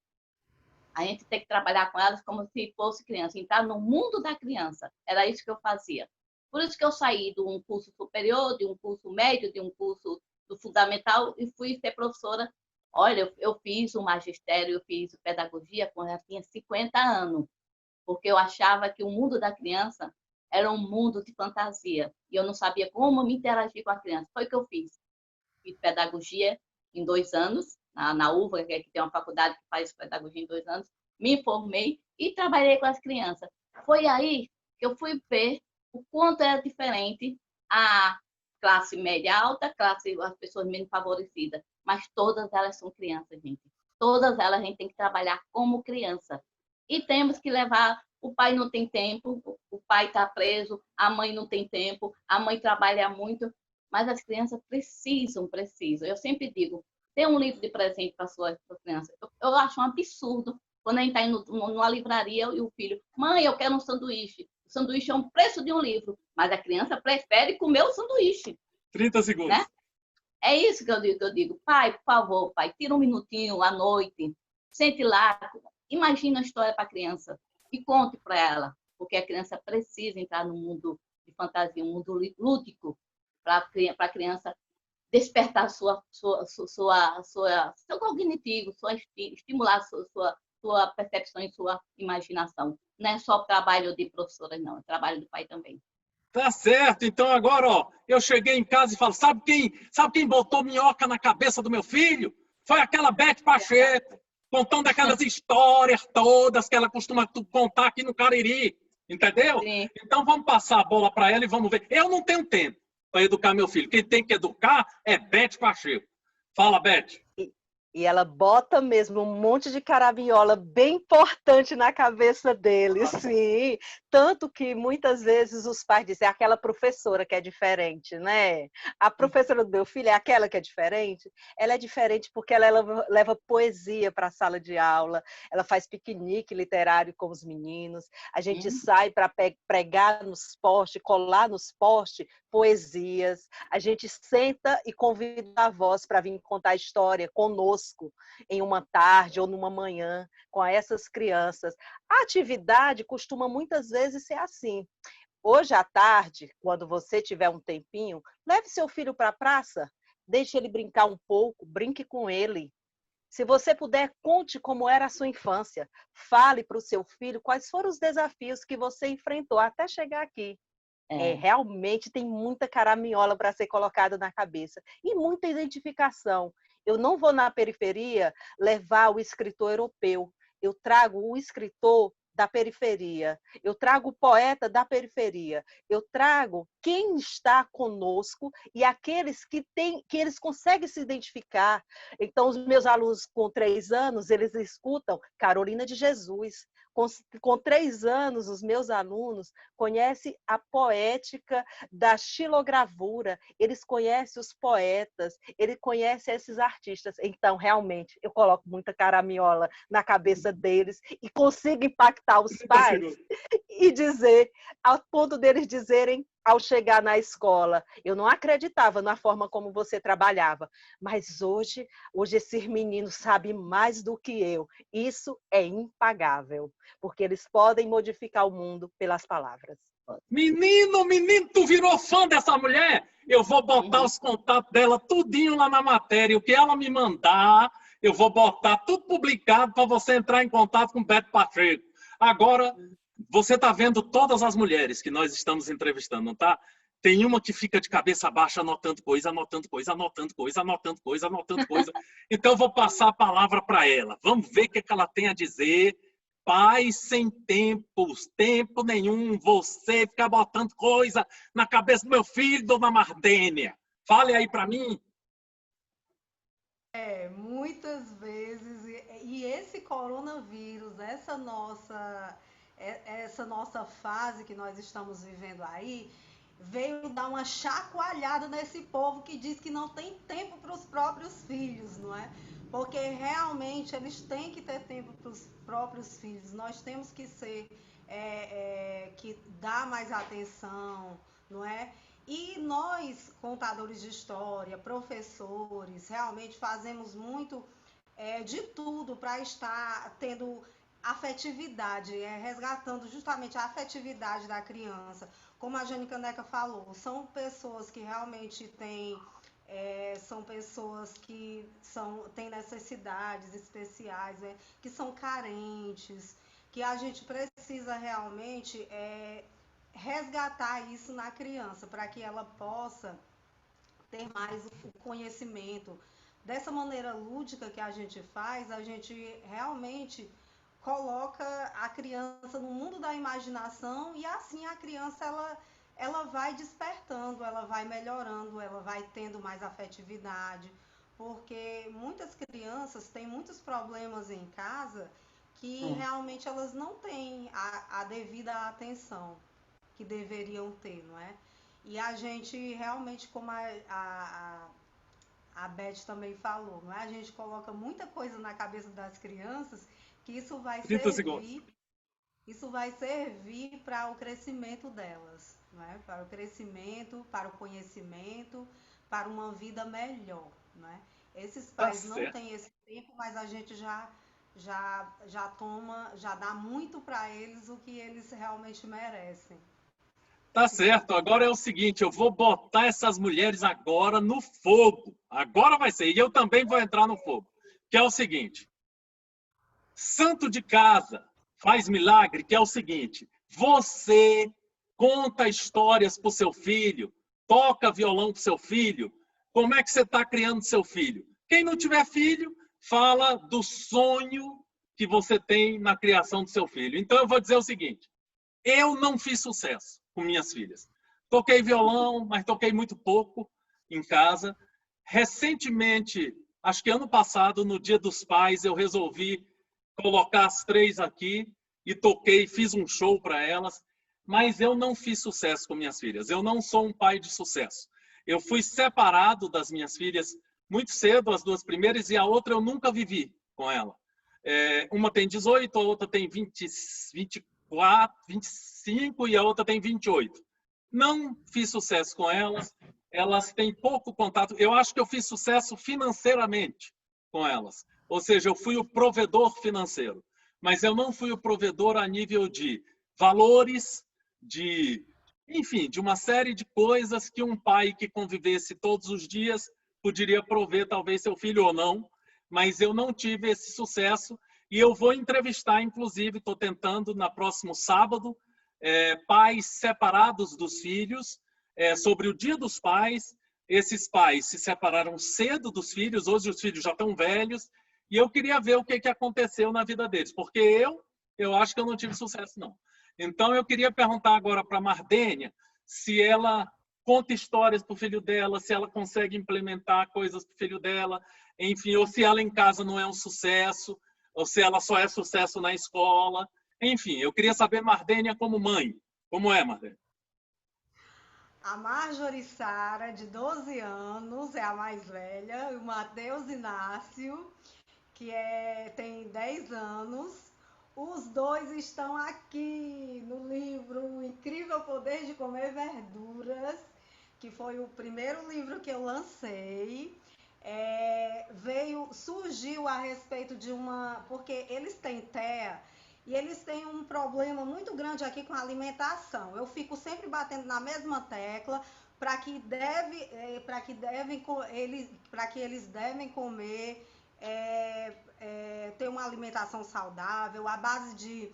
A gente tem que trabalhar com elas como se fosse criança, entrar no mundo da criança. Era isso que eu fazia. Por isso que eu saí de um curso superior, de um curso médio, de um curso do fundamental e fui ser professora. Olha, eu fiz o magistério, eu fiz pedagogia quando eu tinha 50 anos, porque eu achava que o mundo da criança era um mundo de fantasia e eu não sabia como me interagir com a criança. Foi o que eu fiz. Fiz pedagogia em 2 anos, na UVA, que tem uma faculdade que faz pedagogia em 2 anos, me formei e trabalhei com as crianças. Foi aí que eu fui ver o quanto era diferente a classe média alta, as pessoas menos favorecidas, mas todas elas são crianças, gente. Todas elas a gente tem que trabalhar como criança. E temos que levar... O pai não tem tempo, o pai está preso, a mãe não tem tempo, a mãe trabalha muito, mas as crianças precisam. Eu sempre digo, dê um livro de presente para sua criança. Eu acho um absurdo quando a gente está indo numa livraria e o filho: mãe, eu quero um sanduíche. O sanduíche é um preço de um livro, mas a criança prefere comer o sanduíche. 30 segundos. Né? É isso que eu digo. Pai, por favor, pai, tira um minutinho à noite, sente lá, imagina a história para a criança e conte para ela, porque a criança precisa entrar no mundo de fantasia, um mundo lúdico, para a criança despertar seu cognitivo, estimular sua percepção e sua imaginação. Não é só trabalho de professora, não, é trabalho do pai também. Tá certo. Então agora, ó, eu cheguei em casa e falo: sabe quem botou minhoca na cabeça do meu filho? Foi aquela Beth Pacheco, contando aquelas histórias todas que ela costuma contar aqui no Cariri, entendeu? Sim. Então vamos passar a bola para ela e vamos ver. Eu não tenho tempo para educar meu filho. Quem tem que educar é Beth Pacheco. Fala, Beth. E ela bota mesmo um monte de caraminhola bem importante na cabeça dele, sim. Tanto que muitas vezes os pais dizem: aquela professora que é diferente, né? A professora do meu filho é aquela que é diferente. Ela é diferente porque ela leva poesia para a sala de aula, ela faz piquenique literário com os meninos, a gente sai para pregar nos postes, colar nos postes poesias, a gente senta e convida a avós para vir contar a história conosco em uma tarde ou numa manhã com essas crianças. A atividade costuma muitas vezes ser assim. Hoje à tarde, quando você tiver um tempinho, leve seu filho para a praça, deixe ele brincar um pouco, brinque com ele. Se você puder, conte como era a sua infância. Fale para o seu filho quais foram os desafios que você enfrentou até chegar aqui. Realmente tem muita caraminhola para ser colocada na cabeça e muita identificação. Eu não vou na periferia levar o escritor europeu. Eu trago o escritor da periferia. Eu trago o poeta da periferia. Eu trago quem está conosco e aqueles que eles conseguem se identificar. Então, os meus alunos com 3 anos, eles escutam Carolina de Jesus. Com 3 anos, os meus alunos conhecem a poética da xilogravura, eles conhecem os poetas, eles conhecem esses artistas. Então, realmente, eu coloco muita caraminhola na cabeça deles e consigo impactar os pais e dizer, ao ponto deles dizerem, ao chegar na escola, eu não acreditava na forma como você trabalhava, mas hoje esses meninos sabem mais do que eu. Isso é impagável, porque eles podem modificar o mundo pelas palavras. Menino, tu virou fã dessa mulher? Eu vou botar os contatos dela tudinho lá na matéria. O que ela me mandar, eu vou botar tudo publicado para você entrar em contato com o Beto Pacheco. Agora, você está vendo todas as mulheres que nós estamos entrevistando, não tá? Tem uma que fica de cabeça baixa anotando coisa, anotando coisa, anotando coisa, anotando coisa, anotando coisa. Então, eu vou passar a palavra para ela. Vamos ver o que ela tem a dizer. Pai sem tempo nenhum, você ficar botando coisa na cabeça do meu filho, dona Mardênia. Fale aí para mim. Muitas vezes, e esse coronavírus, essa nossa fase que nós estamos vivendo aí, veio dar uma chacoalhada nesse povo que diz que não tem tempo para os próprios filhos, não é? Porque realmente eles têm que ter tempo para os próprios filhos. Nós temos que que dar mais atenção, não é? E nós, contadores de história, professores, realmente fazemos muito de tudo para estar tendo afetividade, resgatando justamente a afetividade da criança. Como a Jane Caneca falou, são pessoas que realmente são pessoas que têm necessidades especiais, que são carentes, que a gente precisa realmente resgatar isso na criança, para que ela possa ter mais o conhecimento. Dessa maneira lúdica que a gente faz, a gente realmente coloca a criança no mundo da imaginação e assim a criança ela vai despertando, ela vai melhorando, ela vai tendo mais afetividade, porque muitas crianças têm muitos problemas em casa que realmente elas não têm a devida atenção que deveriam ter, não é? E a gente realmente, como a Beth também falou, não é? A gente coloca muita coisa na cabeça das crianças que isso vai servir para o crescimento delas, não é? Para o crescimento, para o conhecimento, para uma vida melhor, não é? Esses pais não têm esse tempo, mas a gente já dá muito para eles o que eles realmente merecem. Tá certo, agora é o seguinte, eu vou botar essas mulheres agora no fogo. Agora vai ser, e eu também vou entrar no fogo. Que é o seguinte, santo de casa faz milagre, que é o seguinte, você conta histórias para o seu filho, toca violão para o seu filho, como é que você está criando seu filho? Quem não tiver filho, fala do sonho que você tem na criação do seu filho. Então eu vou dizer o seguinte, eu não fiz sucesso com minhas filhas. Toquei violão, mas toquei muito pouco em casa. Recentemente, acho que ano passado, no Dia dos Pais, eu resolvi colocar as 3 aqui e toquei, fiz um show para elas, mas eu não fiz sucesso com minhas filhas. Eu não sou um pai de sucesso. Eu fui separado das minhas filhas muito cedo, as 2 primeiras, e a outra eu nunca vivi com ela. Uma tem 18, a outra tem 24, 25 e a outra tem 28. Não fiz sucesso com elas, elas têm pouco contato. Eu acho que eu fiz sucesso financeiramente com elas. Ou seja, eu fui o provedor financeiro. Mas eu não fui o provedor a nível de valores, enfim, de uma série de coisas que um pai que convivesse todos os dias poderia prover, talvez, seu filho ou não. mas eu não tive esse sucesso. E eu vou entrevistar, inclusive, estou tentando, na próximo sábado, pais separados dos filhos, sobre o Dia dos Pais. Esses pais se separaram cedo dos filhos, hoje os filhos já estão velhos, e eu queria ver o que aconteceu na vida deles, porque eu acho que eu não tive sucesso, não. Então, eu queria perguntar agora para a Mardênia se ela conta histórias para o filho dela, se ela consegue implementar coisas para o filho dela, enfim, ou se ela em casa não é um sucesso, ou se ela só é sucesso na escola. Enfim, eu queria saber, Mardênia, como mãe. Como é, Mardênia? A Marjorie Sara, de 12 anos, é a mais velha. O Matheus Inácio, que tem 10 anos. Os dois estão aqui no livro O Incrível Poder de Comer Verduras, que foi o primeiro livro que eu lancei. Surgiu a respeito de porque eles têm TEA e eles têm um problema muito grande aqui com a alimentação. Eu fico sempre batendo na mesma tecla para que eles devem comer, ter uma alimentação saudável, à base de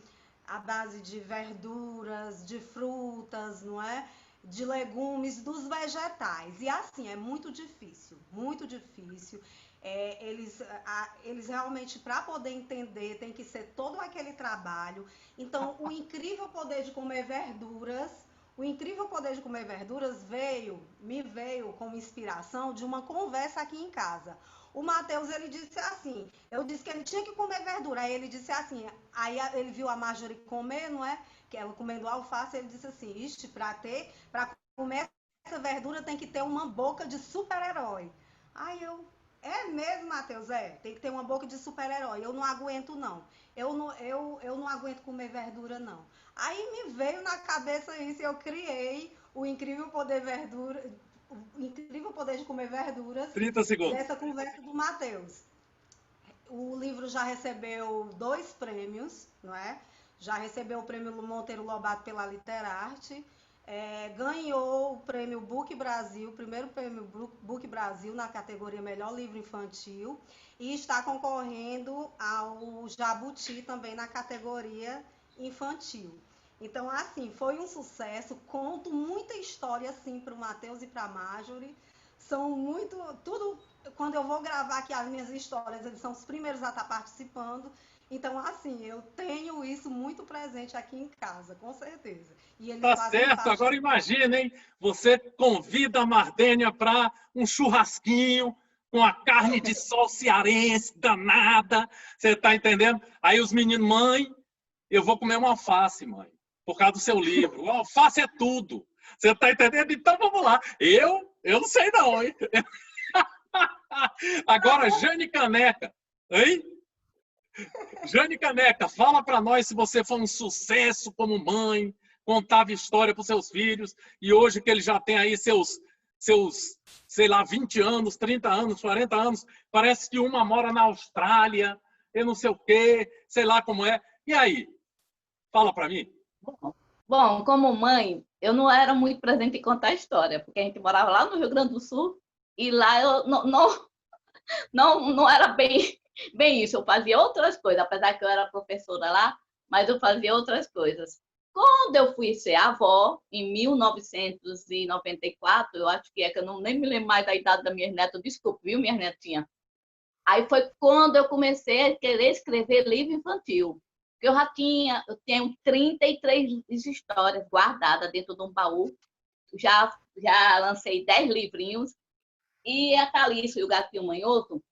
verduras, de frutas, não é? De legumes, dos vegetais. E assim, é muito difícil, muito difícil. Eles realmente, para poder entender, tem que ser todo aquele trabalho. Então, o incrível poder de comer verduras, me veio como inspiração de uma conversa aqui em casa. O Matheus, ele disse assim, eu disse que ele tinha que comer verdura, aí ele disse assim, aí ele viu a Marjorie comer, não é? Que ela comendo alface, ele disse assim, para comer essa verdura tem que ter uma boca de super-herói. Aí é mesmo, Matheus, tem que ter uma boca de super-herói, eu não aguento não, eu não aguento comer verdura não. Aí me veio na cabeça isso e eu criei o Incrível Poder de Comer Verduras. 30 segundos. Dessa conversa do Matheus. O livro já recebeu 2 prêmios, não é? Já recebeu o prêmio Monteiro Lobato pela Literarte, ganhou o prêmio Book Brasil, o primeiro prêmio Book Brasil na categoria Melhor Livro Infantil, e está concorrendo ao Jabuti também na categoria Infantil. Então, assim, foi um sucesso. Conto muita história, assim, para o Matheus e para a Marjorie. Tudo, quando eu vou gravar aqui as minhas histórias, eles são os primeiros a estar participando. Então, assim, eu tenho isso muito presente aqui em casa, com certeza. E eles tá certo, agora imagina, hein? Você convida a Mardênia para um churrasquinho com a carne de sol cearense danada, você tá entendendo? Aí os meninos, mãe, eu vou comer uma alface, mãe, por causa do seu livro. O alface é tudo. Você tá entendendo? Então vamos lá. Eu não sei não, hein? Agora, Jane Caneca, hein? Jane Caneca, fala para nós se você foi um sucesso como mãe, contava história para os seus filhos, e hoje que ele já tem aí seus, sei lá, 20 anos, 30 anos, 40 anos, parece que uma mora na Austrália, eu não sei o quê, sei lá como é. E aí? Fala para mim. Bom, como mãe, eu não era muito presente em contar história, porque a gente morava lá no Rio Grande do Sul, e lá eu não era bem isso, eu fazia outras coisas, apesar que eu era professora lá, mas eu fazia outras coisas. Quando eu fui ser avó, em 1994, eu acho que eu nem me lembro mais da idade da minha neta, desculpa, viu, minha netinha? Aí foi quando eu comecei a querer escrever livro infantil. Eu tenho 33 histórias guardadas dentro de um baú, já lancei 10 livrinhos, e a Thalissa e o Gatinho Manhoto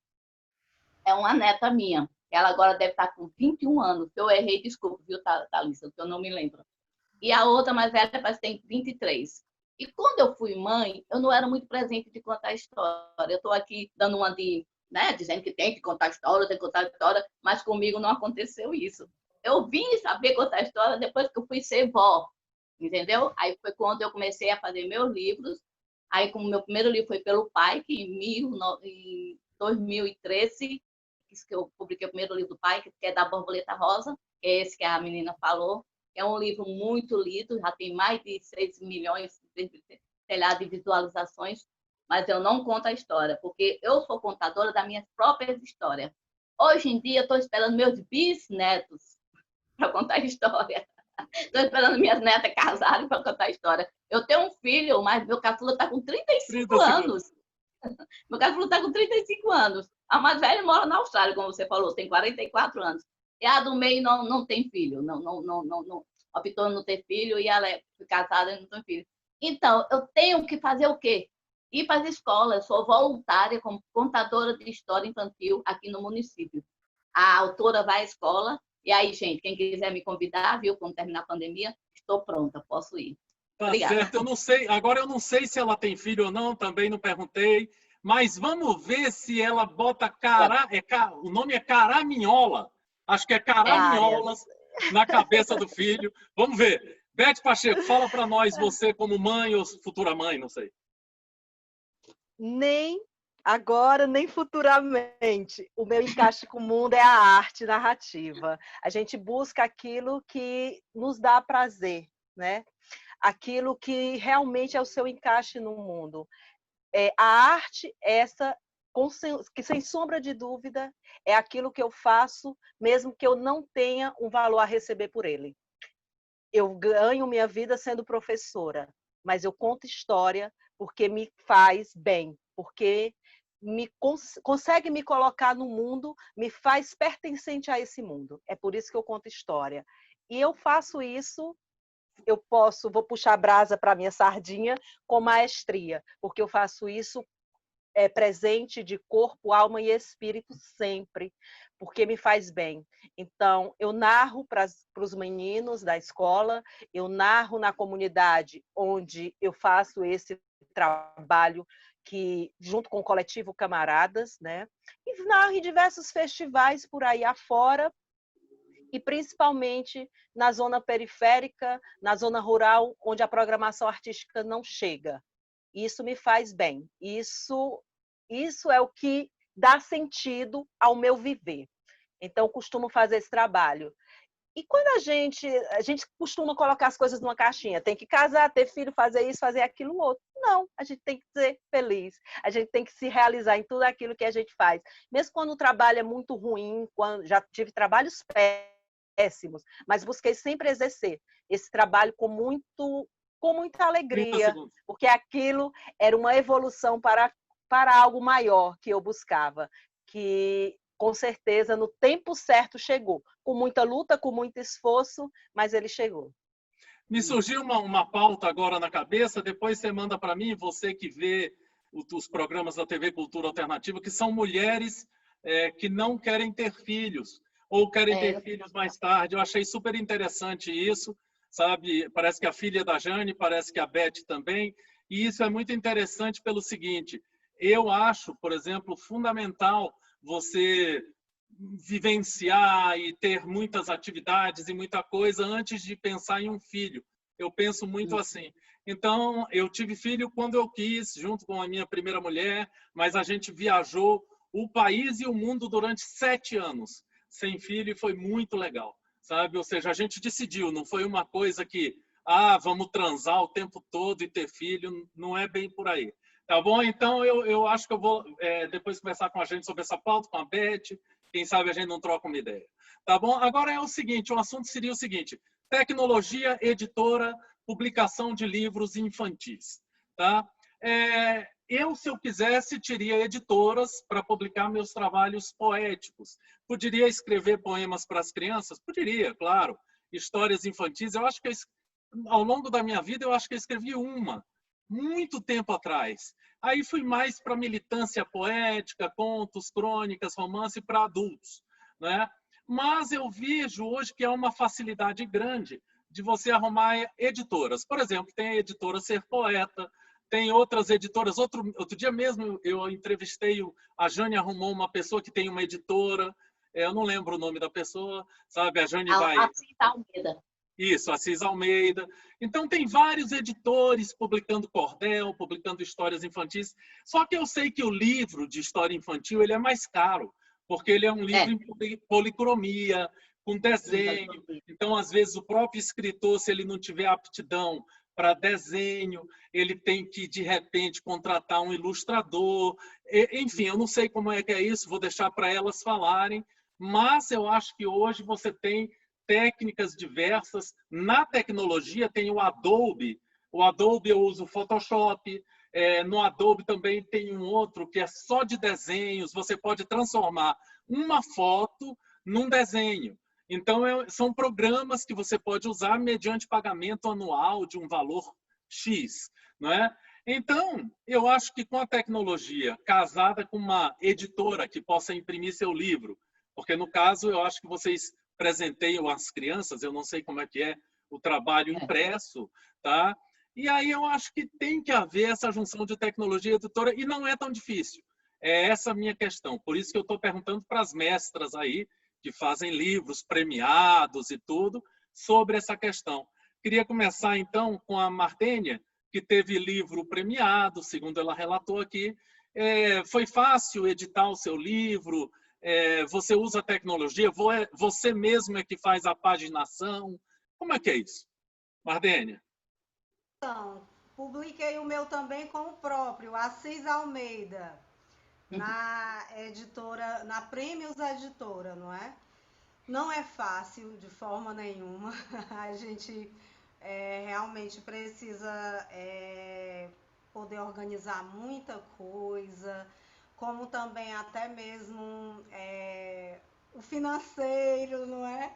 é uma neta minha. Ela agora deve estar com 21 anos. Se eu errei, desculpa, viu, Thalissa, porque eu não me lembro. E a outra mais velha parece que tem 23. E quando eu fui mãe, eu não era muito presente de contar história. Eu estou aqui dando uma dizendo que tem que contar história, mas comigo não aconteceu isso. Eu vim saber contar história depois que eu fui ser vó, entendeu? Aí foi quando eu comecei a fazer meus livros. Aí, como meu primeiro livro foi pelo pai, que em 2013, que eu publiquei o primeiro livro do pai, que é da Borboleta Rosa, que é esse que a menina falou. É um livro muito lido, já tem mais de 6 milhões de visualizações, mas eu não conto a história, porque eu sou contadora das minhas próprias histórias. Hoje em dia, estou esperando meus bisnetos para contar a história. Estou esperando minhas netas casarem para contar a história. Eu tenho um filho, mas meu caçula está com 35 anos. Meu caçula está com 35 anos. A mais velha mora na Austrália, como você falou, tem 44 anos. E a do meio não tem filho. Não optou em não ter filho e ela é casada e não tem filho. Então, eu tenho que fazer o quê? Ir para as escolas. Eu sou voluntária como contadora de história infantil aqui no município. A autora vai à escola. E aí, gente, quem quiser me convidar, viu, quando terminar a pandemia, estou pronta, posso ir. Tá Obrigada. certo, eu não sei, agora eu não sei se ela tem filho ou não, também não perguntei, mas vamos ver se ela bota o nome é caraminhola, acho que é caraminholas na cabeça do filho. Vamos ver. Beth Pacheco, fala para nós, você como mãe ou futura mãe, não sei. Nem agora, nem futuramente. O meu encaixe com o mundo é a arte narrativa. A gente busca aquilo que nos dá prazer, né? Aquilo que realmente é o seu encaixe no mundo. A arte, que sem sombra de dúvida, é aquilo que eu faço, mesmo que eu não tenha um valor a receber por ele. Eu ganho minha vida sendo professora, mas eu conto história porque me faz bem, porque consegue me colocar no mundo, me faz pertencente a esse mundo. É por isso que eu conto história. E eu faço isso, vou puxar a brasa para a minha sardinha com maestria, porque eu faço isso presente de corpo, alma e espírito sempre, porque me faz bem. Então, eu narro para os meninos da escola, eu narro na comunidade onde eu faço esse trabalho que junto com o coletivo Camaradas, né? E narro em diversos festivais por aí afora, e principalmente na zona periférica, na zona rural, onde a programação artística não chega. Isso me faz bem. Isso é o que dá sentido ao meu viver. Então, costumo fazer esse trabalho. E quando a gente costuma colocar as coisas numa caixinha, tem que casar, ter filho, fazer isso, fazer aquilo outro. Não, a gente tem que ser feliz, a gente tem que se realizar em tudo aquilo que a gente faz. Mesmo quando o trabalho é muito ruim, quando já tive trabalhos péssimos, mas busquei sempre exercer esse trabalho com muita alegria, porque aquilo era uma evolução para algo maior que eu buscava, que com certeza no tempo certo chegou, com muita luta, com muito esforço, mas ele chegou. Me surgiu uma pauta agora na cabeça, depois você manda para mim, você que vê os programas da TV Cultura Alternativa, que são mulheres que não querem ter filhos, ou querem ter filhos mais tarde. Eu achei super interessante isso, sabe? Parece que a filha da Jane, parece que a Beth também, e isso é muito interessante pelo seguinte, eu acho, por exemplo, fundamental você vivenciar e ter muitas atividades e muita coisa antes de pensar em um filho. Eu penso muito assim. Então, eu tive filho quando eu quis, junto com a minha primeira mulher, mas a gente viajou o país e o mundo durante 7 anos sem filho e foi muito legal, sabe? Ou seja, a gente decidiu, não foi uma coisa que, vamos transar o tempo todo e ter filho, não é bem por aí. Tá bom? Então, eu acho que eu vou depois conversar com a gente sobre essa pauta, com a Beth. Quem sabe a gente não troca uma ideia. Tá bom? Agora é o seguinte, o assunto seria o seguinte, tecnologia, editora, publicação de livros infantis. Tá? Se eu quisesse, teria editoras para publicar meus trabalhos poéticos. Poderia escrever poemas para as crianças? Poderia, claro. Histórias infantis, eu acho que ao longo da minha vida, eu acho que eu escrevi uma. Muito tempo atrás. Aí fui mais para militância poética, contos, crônicas, romance para adultos, né? Mas eu vejo hoje que há uma facilidade grande de você arrumar editoras. Por exemplo, tem a editora Ser Poeta, tem outras editoras. Outro dia mesmo eu entrevistei, a Jane arrumou uma pessoa que tem uma editora, eu não lembro o nome da pessoa, sabe? A Jane vai... Assis Almeida. Isso, Assis Almeida. Então, tem vários editores publicando cordel, publicando histórias infantis. Só que eu sei que o livro de história infantil ele é mais caro, porque ele é um livro em policromia, com desenho. Então, às vezes, o próprio escritor, se ele não tiver aptidão para desenho, ele tem que, de repente, contratar um ilustrador. Enfim, eu não sei como é que é isso, vou deixar para elas falarem, mas eu acho que hoje você tem técnicas diversas. Na tecnologia tem o Adobe eu uso o Photoshop, no Adobe também tem um outro que é só de desenhos, você pode transformar uma foto num desenho. Então, são programas que você pode usar mediante pagamento anual de um valor X, não é? Então, eu acho que com a tecnologia, casada com uma editora que possa imprimir seu livro, porque no caso, eu acho que vocês presenteiam as crianças, eu não sei como é que é o trabalho impresso, tá? E aí eu acho que tem que haver essa junção de tecnologia e editora, e não é tão difícil. É essa a minha questão. Por isso que eu estou perguntando para as mestras aí, que fazem livros premiados e tudo, sobre essa questão. Queria começar, então, com a Mardênia, que teve livro premiado, segundo ela relatou aqui. Foi fácil editar o seu livro? Você usa tecnologia? Você mesmo é que faz a paginação? Como é que é isso? Mardênia. Então, publiquei o meu também com o próprio, Assis Almeida, na editora, na Prêmios Editora, não é? Não é fácil de forma nenhuma. A gente realmente precisa poder organizar muita coisa, como também até mesmo o financeiro, não é?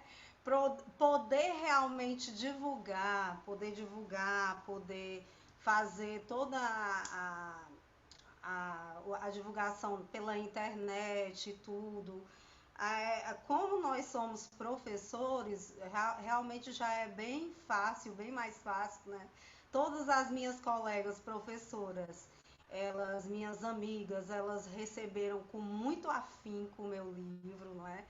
Poder realmente divulgar, poder fazer toda a divulgação pela internet e tudo. Como nós somos professores, realmente já é bem fácil, bem mais fácil, né? Todas as minhas colegas professoras, minhas amigas, elas receberam com muito afinco o meu livro, não é?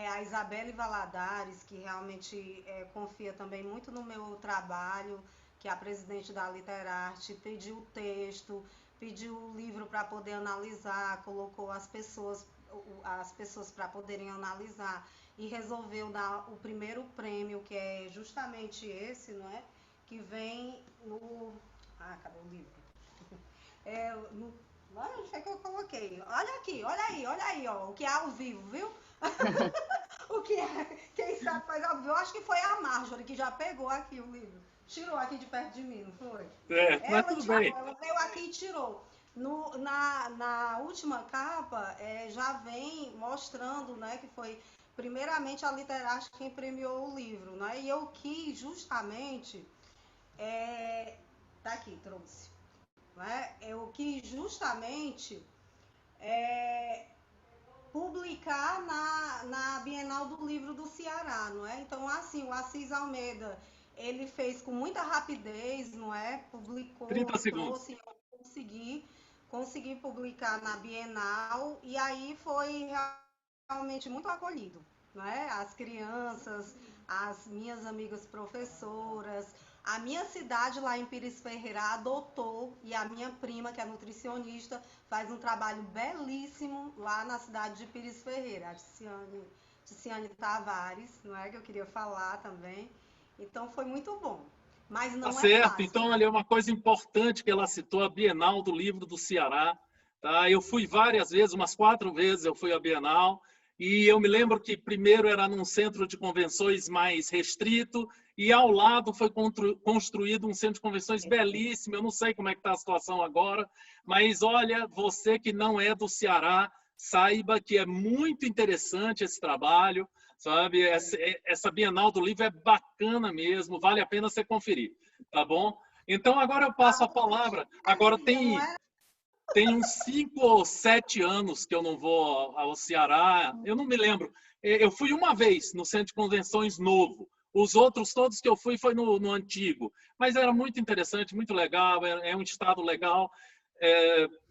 A Isabelle Valadares, que realmente confia também muito no meu trabalho, que é a presidente da Literarte, pediu o texto, pediu o livro para poder analisar, colocou as pessoas para poderem analisar e resolveu dar o primeiro prêmio, que é justamente esse, não é? Que vem no... cadê o livro? Onde é que eu coloquei? Olha aqui, olha aí, ó, o que é ao vivo, viu? O que é, quem sabe faz ao vivo. Eu acho que foi a Marjorie que já pegou aqui o livro. Tirou aqui de perto de mim, não foi? Mas tudo bem. Ela veio aqui e tirou. Na última capa, já vem mostrando, né, que foi primeiramente a Literarte quem premiou o livro, né? E eu quis justamente... tá aqui, trouxe. Né? Eu quis justamente... publicar na Bienal do Livro do Ceará, não é? Então, assim, o Assis Almeida, ele fez com muita rapidez, não é? Publicou, 30 segundos. trouxe, consegui publicar na Bienal, e aí foi realmente muito acolhido, não é? As crianças, as minhas amigas professoras, a minha cidade lá em Pires Ferreira adotou, e a minha prima, que é nutricionista, faz um trabalho belíssimo lá na cidade de Pires Ferreira, a Ticiane Tavares, não é, que eu queria falar também. Então foi muito bom, mas não tá certo. fácil. Então, ali é uma coisa importante que ela citou, a Bienal do Livro do Ceará. Tá? Eu fui várias vezes, umas 4 vezes eu fui à Bienal, e eu me lembro que primeiro era num centro de convenções mais restrito, e ao lado foi construído um centro de convenções belíssimo. Eu não sei como é que está a situação agora, mas olha, você que não é do Ceará, saiba que é muito interessante esse trabalho, sabe? Essa Bienal do Livro é bacana mesmo, vale a pena você conferir, tá bom? Então agora eu passo a palavra. Agora tem uns 5 ou 7 anos que eu não vou ao Ceará, eu não me lembro. Eu fui uma vez no Centro de Convenções novo. Os outros todos que eu fui foi no antigo. Mas era muito interessante, muito legal, é um estado legal.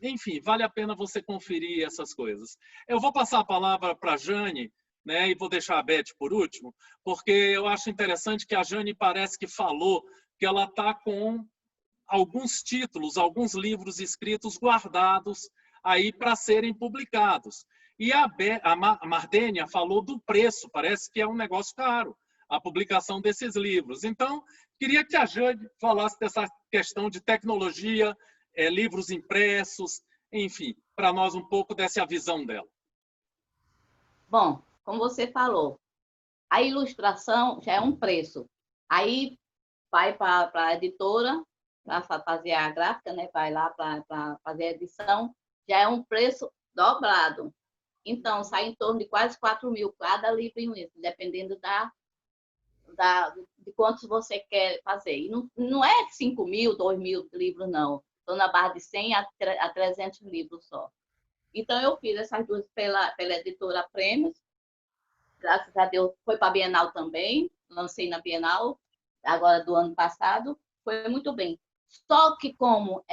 Enfim, vale a pena você conferir essas coisas. Eu vou passar a palavra para a Jane, né, e vou deixar a Beth por último, porque eu acho interessante que a Jane parece que falou que ela está com alguns títulos, alguns livros escritos guardados aí para serem publicados. E a Mardênia falou do preço, parece que é um negócio caro. a publicação desses livros. Então, queria que a Jane falasse dessa questão de tecnologia, livros impressos, enfim, para nós um pouco dessa visão dela. Bom, como você falou, a ilustração já é um preço. Aí vai para a editora para fazer a gráfica, né? Vai lá para fazer a edição, já é um preço dobrado. Então, sai em torno de quase 4.000 cada livrinho, dependendo de quantos você quer fazer. E não é 5.000, 2.000 livros, não. Estou na barra de 100 a 300 livros só. Então, eu fiz essas duas pela editora Prêmios. Graças a Deus, foi para a Bienal também. Lancei na Bienal, agora do ano passado. Foi muito bem. Só que como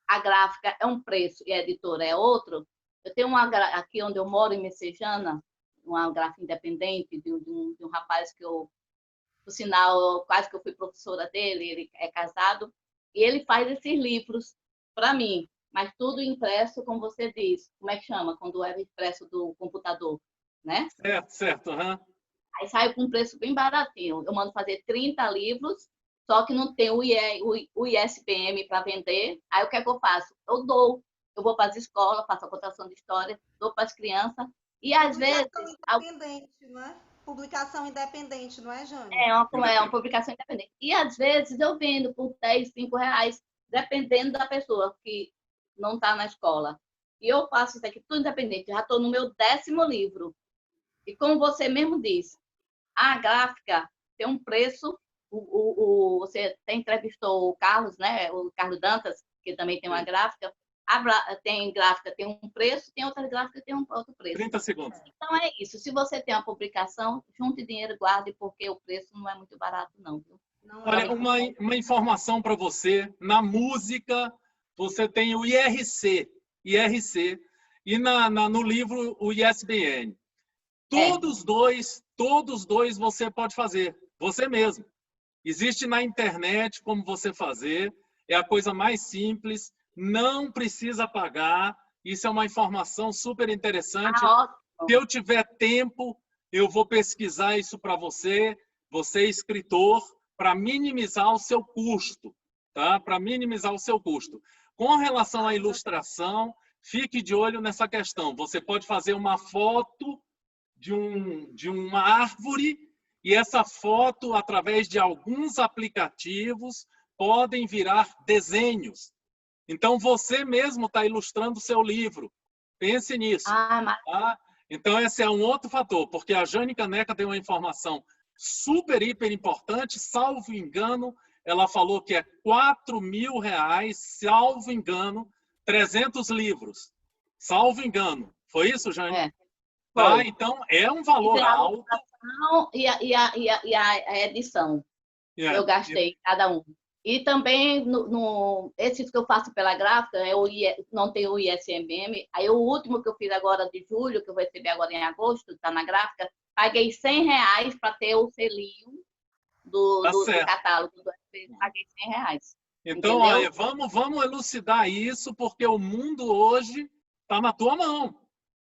a gráfica é um preço e a editora é outro, eu tenho aqui onde eu moro, em Messejana, uma gráfica independente de um rapaz que eu, por sinal, quase que eu fui professora dele, ele é casado, e ele faz esses livros para mim, mas tudo impresso, como você diz, como é que chama? Quando é impresso do computador, né? Certo. Uhum. Aí sai com um preço bem baratinho. Eu mando fazer 30 livros, só que não tem o ISBN para vender. Aí o que é que eu faço? Eu vou para as escolas, faço a contação de história, dou para as crianças, e às vezes... Independente, não é? Publicação independente, não é, Jane? É uma publicação independente. E às vezes eu vendo por 10, 5 reais, dependendo da pessoa que não está na escola. E eu faço isso aqui tudo independente. Já estou no meu 10º livro. E como você mesmo disse, a gráfica tem um preço. Você até entrevistou o Carlos, né? O Carlos Dantas, que também tem uma gráfica. Tem gráfica, tem um preço, tem outras gráficas, tem um outro preço. 30 segundos. Então é isso. Se você tem uma publicação, junte dinheiro e guarde, porque o preço não é muito barato, não. Viu? Olha, uma informação para você. Na música, você tem o IRC, e no livro o ISBN. Todos dois você pode fazer, você mesmo. Existe na internet como você fazer, é a coisa mais simples, não precisa pagar, isso é uma informação super interessante. Se eu tiver tempo, eu vou pesquisar isso para você escritor, para minimizar o seu custo, tá? Para minimizar o seu custo. Com relação à ilustração, fique de olho nessa questão. Você pode fazer uma foto de uma árvore e essa foto, através de alguns aplicativos, podem virar desenhos. Então, você mesmo está ilustrando o seu livro. Pense nisso. Tá? Então, esse é um outro fator, porque a Jane Caneca tem uma informação super, hiper importante, salvo engano, ela falou que é R$4.000, salvo engano, 300 livros. Salvo engano. Foi isso, Jane? Tá? Então, é um valor alto. E a edição. Eu gastei cada um. E também, esses que eu faço pela gráfica, não tem o ISBN. Aí o último que eu fiz agora de julho, que eu vou receber agora em agosto, está na gráfica, paguei R$100 para ter o selinho do catálogo. Paguei R$100. Então, olha, vamos elucidar isso, porque o mundo hoje está na tua mão.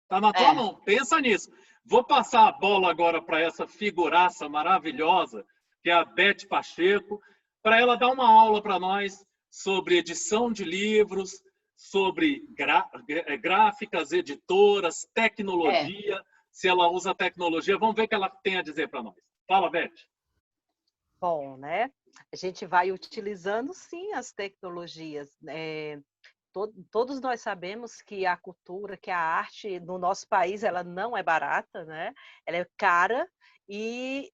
Está na tua mão. Pensa nisso. Vou passar a bola agora para essa figuraça maravilhosa, que é a Beth Pacheco, para ela dar uma aula para nós sobre edição de livros, sobre gráficas, editoras, tecnologia, se ela usa tecnologia. Vamos ver o que ela tem a dizer para nós. Fala, Beth. Bom, né? A gente vai utilizando, sim, as tecnologias. Todos nós sabemos que a cultura, que a arte no nosso país, ela não é barata, né? Ela é cara e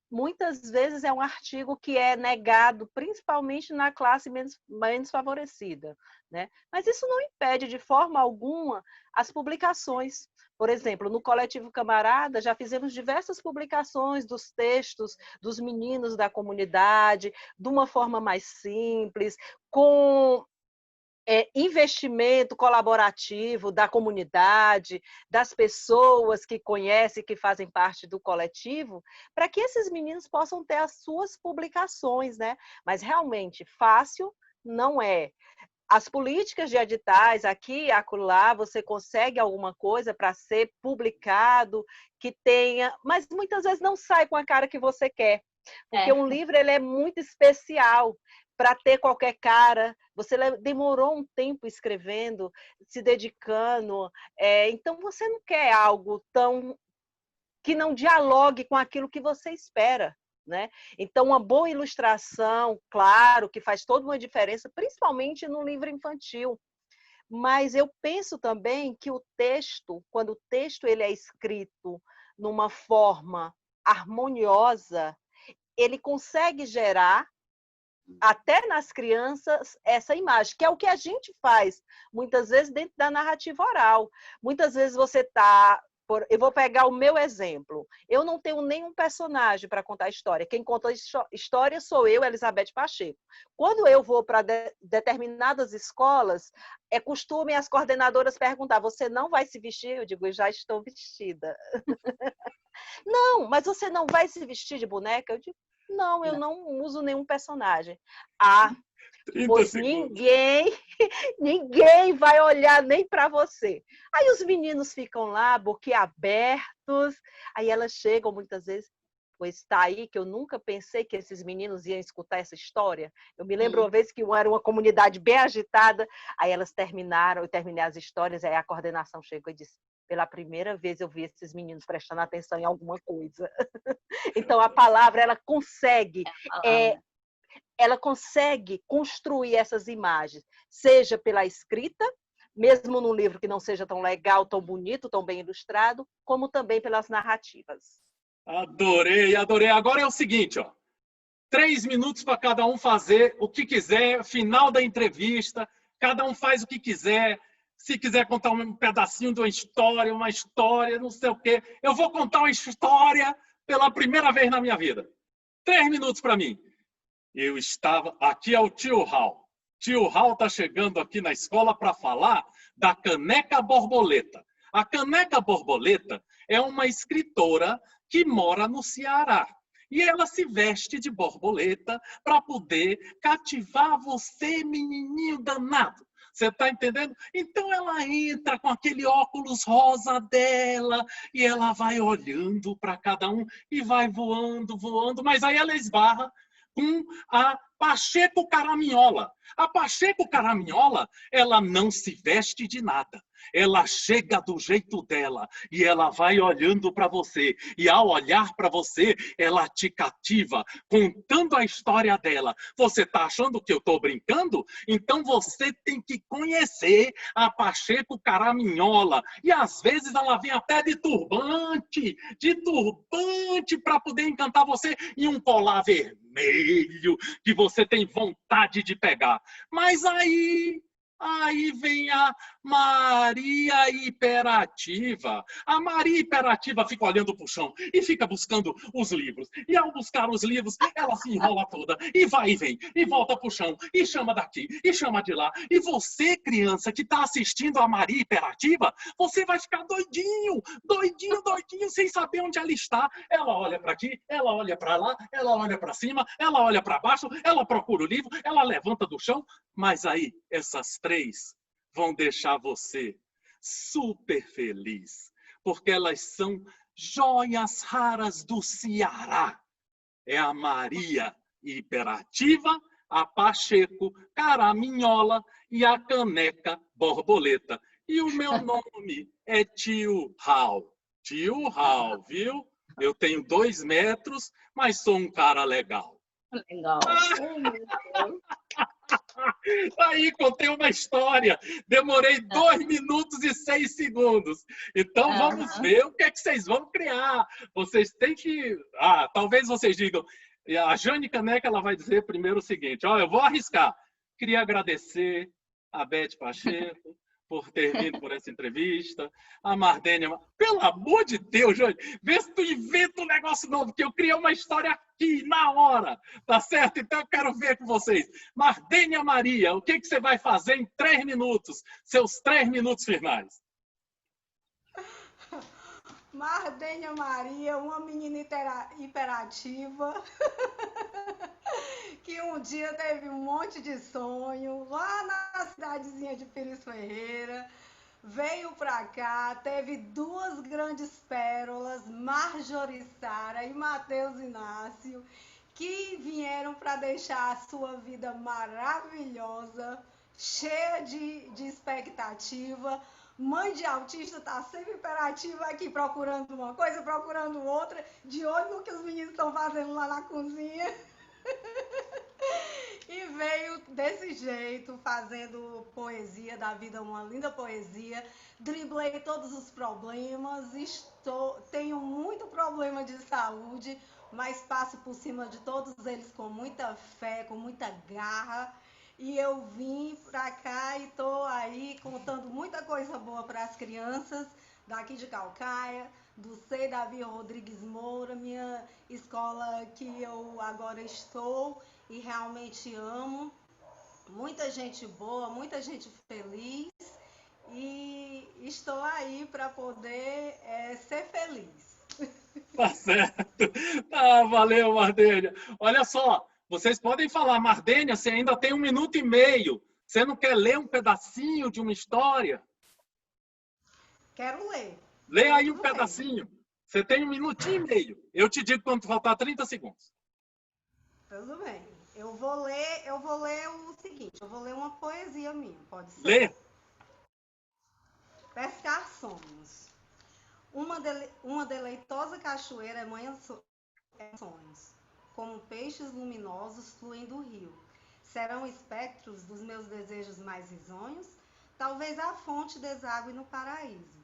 muitas vezes é um artigo que é negado, principalmente na classe menos favorecida, né? Mas isso não impede de forma alguma as publicações. Por exemplo, no Coletivo Camarada, já fizemos diversas publicações dos textos dos meninos da comunidade, de uma forma mais simples, com investimento colaborativo da comunidade, das pessoas que conhecem, que fazem parte do coletivo, para que esses meninos possam ter as suas publicações, né? Mas realmente fácil não é. as políticas de editais, aqui e acolá, você consegue alguma coisa para ser publicado, que tenha, mas muitas vezes não sai com a cara que você quer, porque um livro ele é muito especial para ter qualquer cara. Você demorou um tempo escrevendo, se dedicando, então você não quer algo tão que não dialogue com aquilo que você espera. Né? Então, uma boa ilustração, claro, que faz toda uma diferença, principalmente no livro infantil. Mas eu penso também que o texto, quando o texto ele é escrito numa forma harmoniosa, ele consegue gerar, até nas crianças, essa imagem, que é o que a gente faz, muitas vezes, dentro da narrativa oral. Muitas vezes você está... Eu vou pegar o meu exemplo. Eu não tenho nenhum personagem para contar história. Quem conta história sou eu, Elizabeth Pacheco. Quando eu vou para determinadas escolas, é costume as coordenadoras perguntar: você não vai se vestir? Eu digo: eu já estou vestida. Não, mas você não vai se vestir de boneca? Eu digo: não, eu não uso nenhum personagem. Ah, pois ninguém vai olhar nem para você. Aí os meninos ficam lá, boquiabertos, aí elas chegam muitas vezes, pois está aí que eu nunca pensei que esses meninos iam escutar essa história. Eu me lembro uma vez que era uma comunidade bem agitada, aí elas terminaram, eu terminei as histórias, aí a coordenação chegou e disse: pela primeira vez eu vi esses meninos prestando atenção em alguma coisa. Então a palavra, ela consegue construir essas imagens, seja pela escrita, mesmo num livro que não seja tão legal, tão bonito, tão bem ilustrado, como também pelas narrativas. Adorei, adorei. Agora é o seguinte, ó. 3 minutos para cada um fazer o que quiser, final da entrevista, cada um faz o que quiser. Se quiser contar um pedacinho de uma história, não sei o quê. Eu vou contar uma história pela primeira vez na minha vida. 3 minutos para mim. Eu estava... Aqui é o tio Raul. Tio Raul está chegando aqui na escola para falar da Caneca Borboleta. A Caneca Borboleta é uma escritora que mora no Ceará. E ela se veste de borboleta para poder cativar você, menininho danado. Você está entendendo? Então ela entra com aquele óculos rosa dela e ela vai olhando para cada um e vai voando, voando. Mas aí ela esbarra com a Pacheco Caraminhola. A Pacheco Caraminhola, ela não se veste de nada. Ela chega do jeito dela e ela vai olhando para você. E ao olhar para você, ela te cativa, contando a história dela. Você está achando que eu estou brincando? Então você tem que conhecer a Pacheco Caraminhola. E às vezes ela vem até de turbante para poder encantar você, e um colar vermelho que você tem vontade de pegar. Mas aí vem a Maria Hiperativa. A Maria Hiperativa fica olhando para o chão e fica buscando os livros. E ao buscar os livros, ela se enrola toda e vai e vem, e volta para o chão, e chama daqui, e chama de lá. E você, criança, que está assistindo a Maria Hiperativa, você vai ficar doidinho, sem saber onde ela está. Ela olha para aqui, ela olha para lá, ela olha para cima, ela olha para baixo, ela procura o livro, ela levanta do chão. Mas aí, essas 3 vão deixar você super feliz, porque elas são joias raras do Ceará. É a Maria Hiperativa, a Pacheco Caraminhola e a Caneca Borboleta. E o meu nome é Tio Raul. Tio Raul, viu? Eu tenho 2 metros, mas sou um cara legal. Legal. Aí contei uma história, demorei 2 minutos e 6 segundos. Então vamos ver o que é que vocês vão criar. Vocês têm que... talvez vocês digam... A Jane Caneca, ela vai dizer primeiro o seguinte: eu vou arriscar. Queria agradecer a Beth Pacheco por ter vindo por essa entrevista. A Mardênia, pelo amor de Deus, Jane, vê se tu inventa um negócio novo, que eu criei uma história aqui, na hora, tá certo? Então eu quero ver com vocês. Mardênia Maria, o que você vai fazer em 3 minutos? Seus 3 minutos finais. Mardênia Maria, uma menina hiperativa, que um dia teve um monte de sonho lá na cidadezinha de Pires Ferreira, veio para cá, teve duas grandes pérolas, Marjoriçara e Mateus Inácio, que vieram para deixar a sua vida maravilhosa, cheia de expectativa. Mãe de autista está sempre imperativa aqui, procurando uma coisa, procurando outra, de olho no que os meninos estão fazendo lá na cozinha. E veio desse jeito, fazendo poesia da vida, uma linda poesia. Driblei todos os problemas, tenho muito problema de saúde, mas passo por cima de todos eles com muita fé, com muita garra. E eu vim para cá e estou aí contando muita coisa boa para as crianças daqui de Caucaia, do CEI Davi Rodrigues Moura, minha escola que eu agora estou e realmente amo. Muita gente boa, muita gente feliz e estou aí para poder ser feliz. Tá certo. Ah, valeu, Mardênia. Olha só, vocês podem falar, Mardênia, você ainda tem 1 minuto e meio. Você não quer ler um pedacinho de uma história? Quero ler. Lê aí um pedacinho. Você tem 1 minutinho e meio. Eu te digo quando faltar 30 segundos. Tudo bem. Eu vou ler o seguinte, eu vou ler uma poesia minha, pode ser? Lê. Pescar sonhos. Uma deleitosa cachoeira é mãe de sonhos. Como peixes luminosos fluem do rio. Serão espectros dos meus desejos mais risonhos? Talvez a fonte desague no paraíso.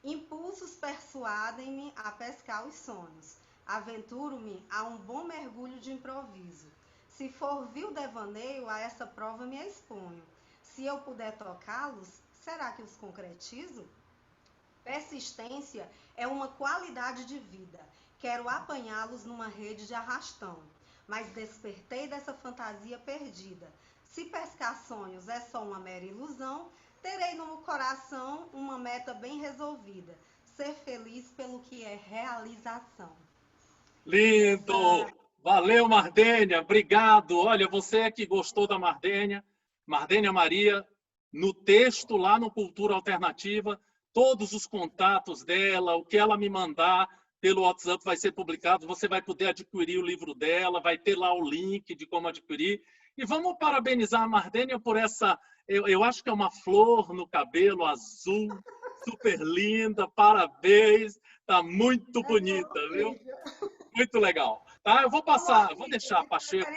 Impulsos persuadem-me a pescar os sonhos. Aventuro-me a um bom mergulho de improviso. Se for vil devaneio, a essa prova me exponho. Se eu puder tocá-los, será que os concretizo? Persistência é uma qualidade de vida. Quero apanhá-los numa rede de arrastão. Mas despertei dessa fantasia perdida. Se pescar sonhos é só uma mera ilusão, terei no coração uma meta bem resolvida. Ser feliz pelo que é realização. Lindo! Valeu, Mardênia. Obrigado. Olha, você que gostou da Mardênia, Mardênia Maria, no texto lá no Cultura Alternativa, todos os contatos dela, o que ela me mandar pelo WhatsApp vai ser publicado. Você vai poder adquirir o livro dela, vai ter lá o link de como adquirir. E vamos parabenizar a Mardênia por essa... Eu acho que é uma flor no cabelo azul, super linda. Parabéns. Tá muito bonita, viu? Muito legal. Tá? Eu vou passar, vou deixar a Pacheco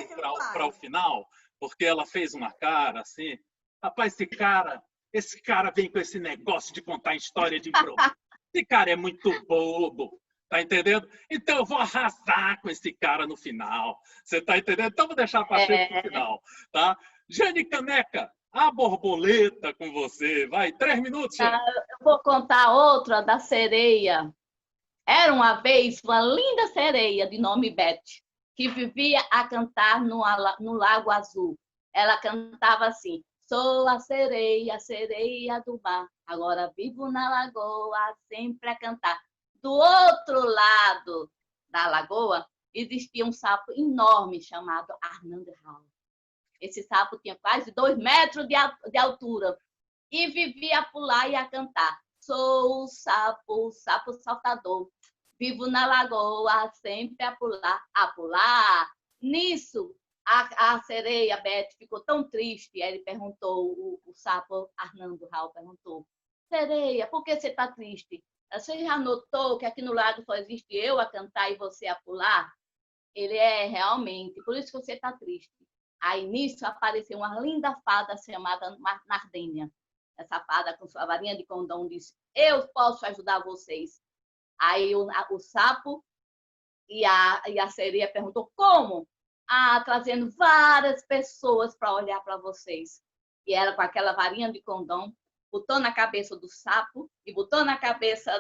para o final, porque ela fez uma cara assim. Rapaz, esse cara vem com esse negócio de contar história de improviso. Esse cara é muito bobo. Tá entendendo? Então eu vou arrasar com esse cara no final. Você tá entendendo? Então eu vou deixar a Pacheco no final. Tá? Jane Caneca, a borboleta com você. Vai, 3 minutos, Jane. Eu vou contar outra da sereia. Era uma vez uma linda sereia de nome Beth, que vivia a cantar no Lago Azul. Ela cantava assim: sou a sereia do mar, agora vivo na lagoa, sempre a cantar. Do outro lado da lagoa existia um sapo enorme chamado Arnando Raul. Esse sapo tinha quase 2 metros de altura e vivia a pular e a cantar. Sou o sapo saltador. Vivo na lagoa, sempre a pular, a pular. Nisso, a sereia Beth ficou tão triste. Aí ele perguntou, o sapo Arnando Raul perguntou: sereia, por que você está triste? Você já notou que aqui no lago só existe eu a cantar e você a pular? Ele é realmente, por isso que você está triste. Aí nisso apareceu uma linda fada chamada Mardênia. Essa fada com sua varinha de condão disse: eu posso ajudar vocês. Aí o sapo e a sereia perguntou: como? Trazendo várias pessoas para olhar para vocês. E ela, com aquela varinha de condão, botou na cabeça do sapo e botou na cabeça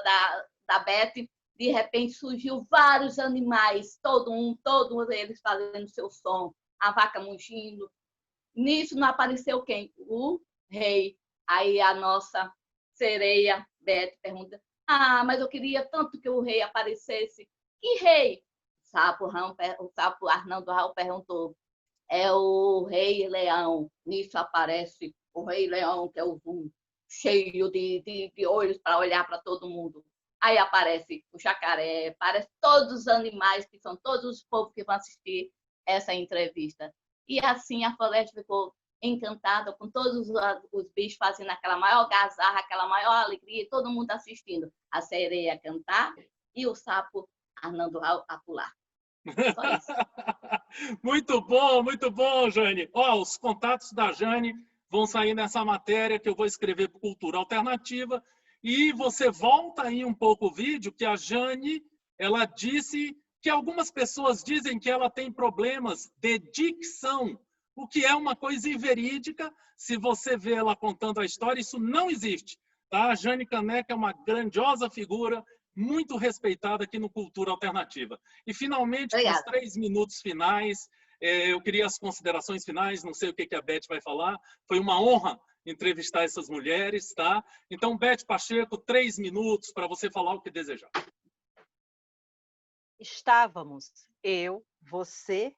da Beth. De repente surgiu vários animais, todos eles fazendo seu som, a vaca mugindo. Nisso não apareceu quem? O rei. Aí a nossa sereia Beth pergunta: mas eu queria tanto que o rei aparecesse. Que rei? O sapo Arnando Raul perguntou: é o Rei Leão. Nisso aparece o Rei Leão, que é o Zoom, cheio de olhos para olhar para todo mundo. Aí aparece o jacaré, aparece todos os animais, que são todos os povos que vão assistir essa entrevista. E assim a floresta ficou encantada com todos os bichos fazendo aquela maior gazarra, aquela maior alegria, todo mundo assistindo. A sereia cantar e o sapo andando a pular. Só isso. Muito bom, Jane. Ó, os contatos da Jane vão sair nessa matéria que eu vou escrever para Cultura Alternativa. E você volta aí um pouco o vídeo que a Jane, ela disse que algumas pessoas dizem que ela tem problemas de dicção, o que é uma coisa inverídica. Se você vê ela contando a história, isso não existe. Tá? A Jane Caneca é uma grandiosa figura, muito respeitada aqui no Cultura Alternativa. E, finalmente, os 3 minutos finais, eu queria as considerações finais, não sei o que a Beth vai falar. Foi uma honra entrevistar essas mulheres, tá? Então, Beth Pacheco, 3 minutos para você falar o que desejar. Estávamos, eu, você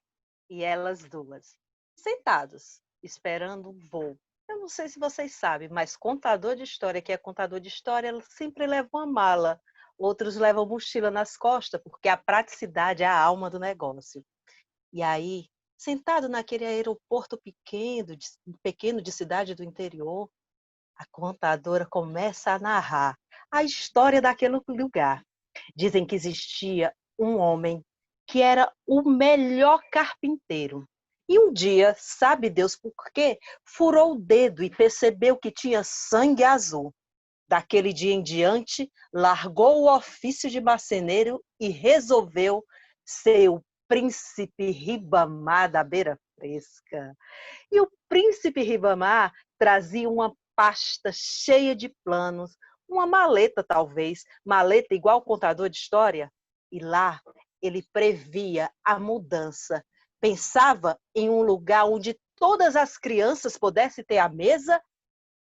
e elas duas, sentados, esperando um voo. Eu não sei se vocês sabem, mas contador de história, que é contador de história, ele sempre leva uma mala. Outros levam mochila nas costas, porque a praticidade é a alma do negócio. E aí, sentado naquele aeroporto pequeno de cidade do interior, a contadora começa a narrar a história daquele lugar. Dizem que existia um homem que era o melhor carpinteiro. E um dia, sabe Deus por quê, furou o dedo e percebeu que tinha sangue azul. Daquele dia em diante, largou o ofício de marceneiro e resolveu ser o príncipe Ribamar da Beira Fresca. E o príncipe Ribamar trazia uma pasta cheia de planos, uma maleta talvez, maleta igual contador de história. E lá ele previa a mudança. Pensava em um lugar onde todas as crianças pudessem ter a mesa,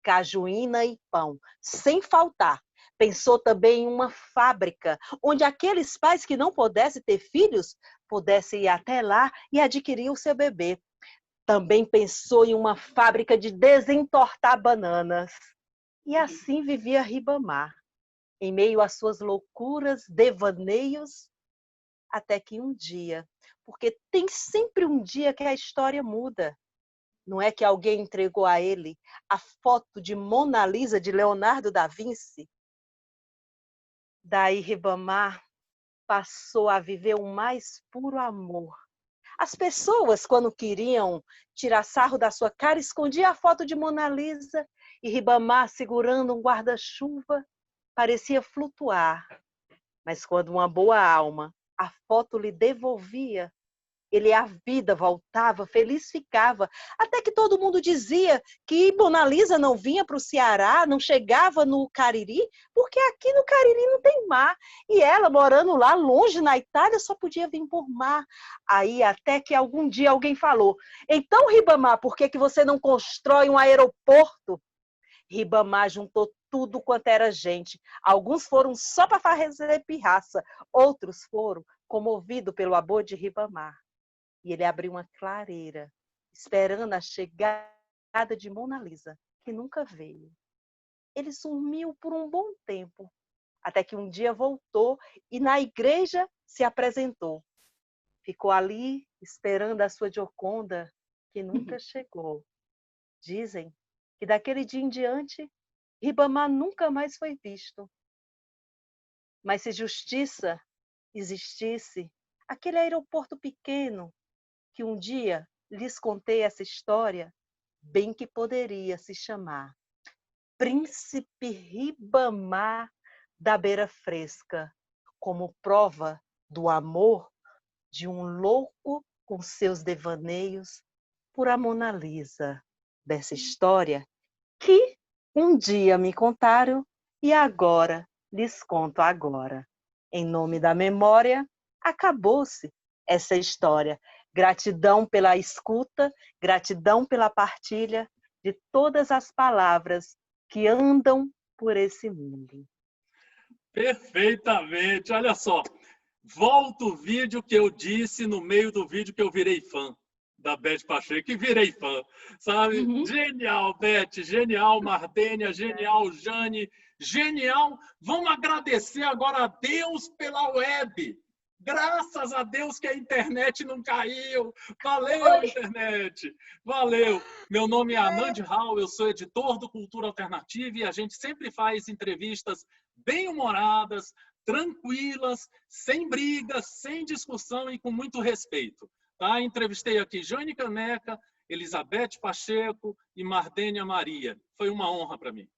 cajuína e pão, sem faltar. Pensou também em uma fábrica, onde aqueles pais que não pudessem ter filhos, pudessem ir até lá e adquirir o seu bebê. Também pensou em uma fábrica de desentortar bananas. E assim vivia Ribamar, em meio às suas loucuras, devaneios, até que um dia, porque tem sempre um dia que a história muda. Não é que alguém entregou a ele a foto de Mona Lisa de Leonardo da Vinci? Daí Ribamar passou a viver o mais puro amor. As pessoas, quando queriam tirar sarro da sua cara, escondiam a foto de Mona Lisa e Ribamar, segurando um guarda-chuva, parecia flutuar. Mas quando uma boa alma a foto lhe devolvia, ele, a vida voltava, feliz ficava, até que todo mundo dizia que Mona Lisa não vinha para o Ceará, não chegava no Cariri, porque aqui no Cariri não tem mar, e ela, morando lá longe na Itália, só podia vir por mar. Aí até que algum dia alguém falou, então Ribamar, por que você não constrói um aeroporto? Ribamar juntou tudo quanto era gente. Alguns foram só para fazer pirraça, outros foram comovidos pelo amor de Ribamar. E ele abriu uma clareira, esperando a chegada de Mona Lisa, que nunca veio. Ele sumiu por um bom tempo, até que um dia voltou e na igreja se apresentou. Ficou ali esperando a sua Gioconda, que nunca chegou. Dizem que daquele dia em diante, Ribamar nunca mais foi visto. Mas se justiça existisse, aquele aeroporto pequeno, que um dia lhes contei essa história, bem que poderia se chamar Príncipe Ribamar da Beira Fresca, como prova do amor de um louco com seus devaneios por a Mona Lisa, dessa história que um dia me contaram e agora lhes conto agora. Em nome da memória, acabou-se essa história. Gratidão pela escuta, gratidão pela partilha de todas as palavras que andam por esse mundo. Perfeitamente, olha só. Volta o vídeo que eu disse no meio do vídeo que eu virei fã da Beth Pacheco e virei fã, sabe? Uhum. Genial, Beth, genial, Mardênia, genial, Jane, genial. Vamos agradecer agora a Deus pela web. Graças a Deus que a internet não caiu. Valeu, internet. Valeu. Meu nome é Anand Rao, eu sou editor do Cultura Alternativa e a gente sempre faz entrevistas bem-humoradas, tranquilas, sem brigas, sem discussão e com muito respeito. Tá? Entrevistei aqui Jane Caneca, Elizabeth Pacheco e Mardênia Maria. Foi uma honra para mim.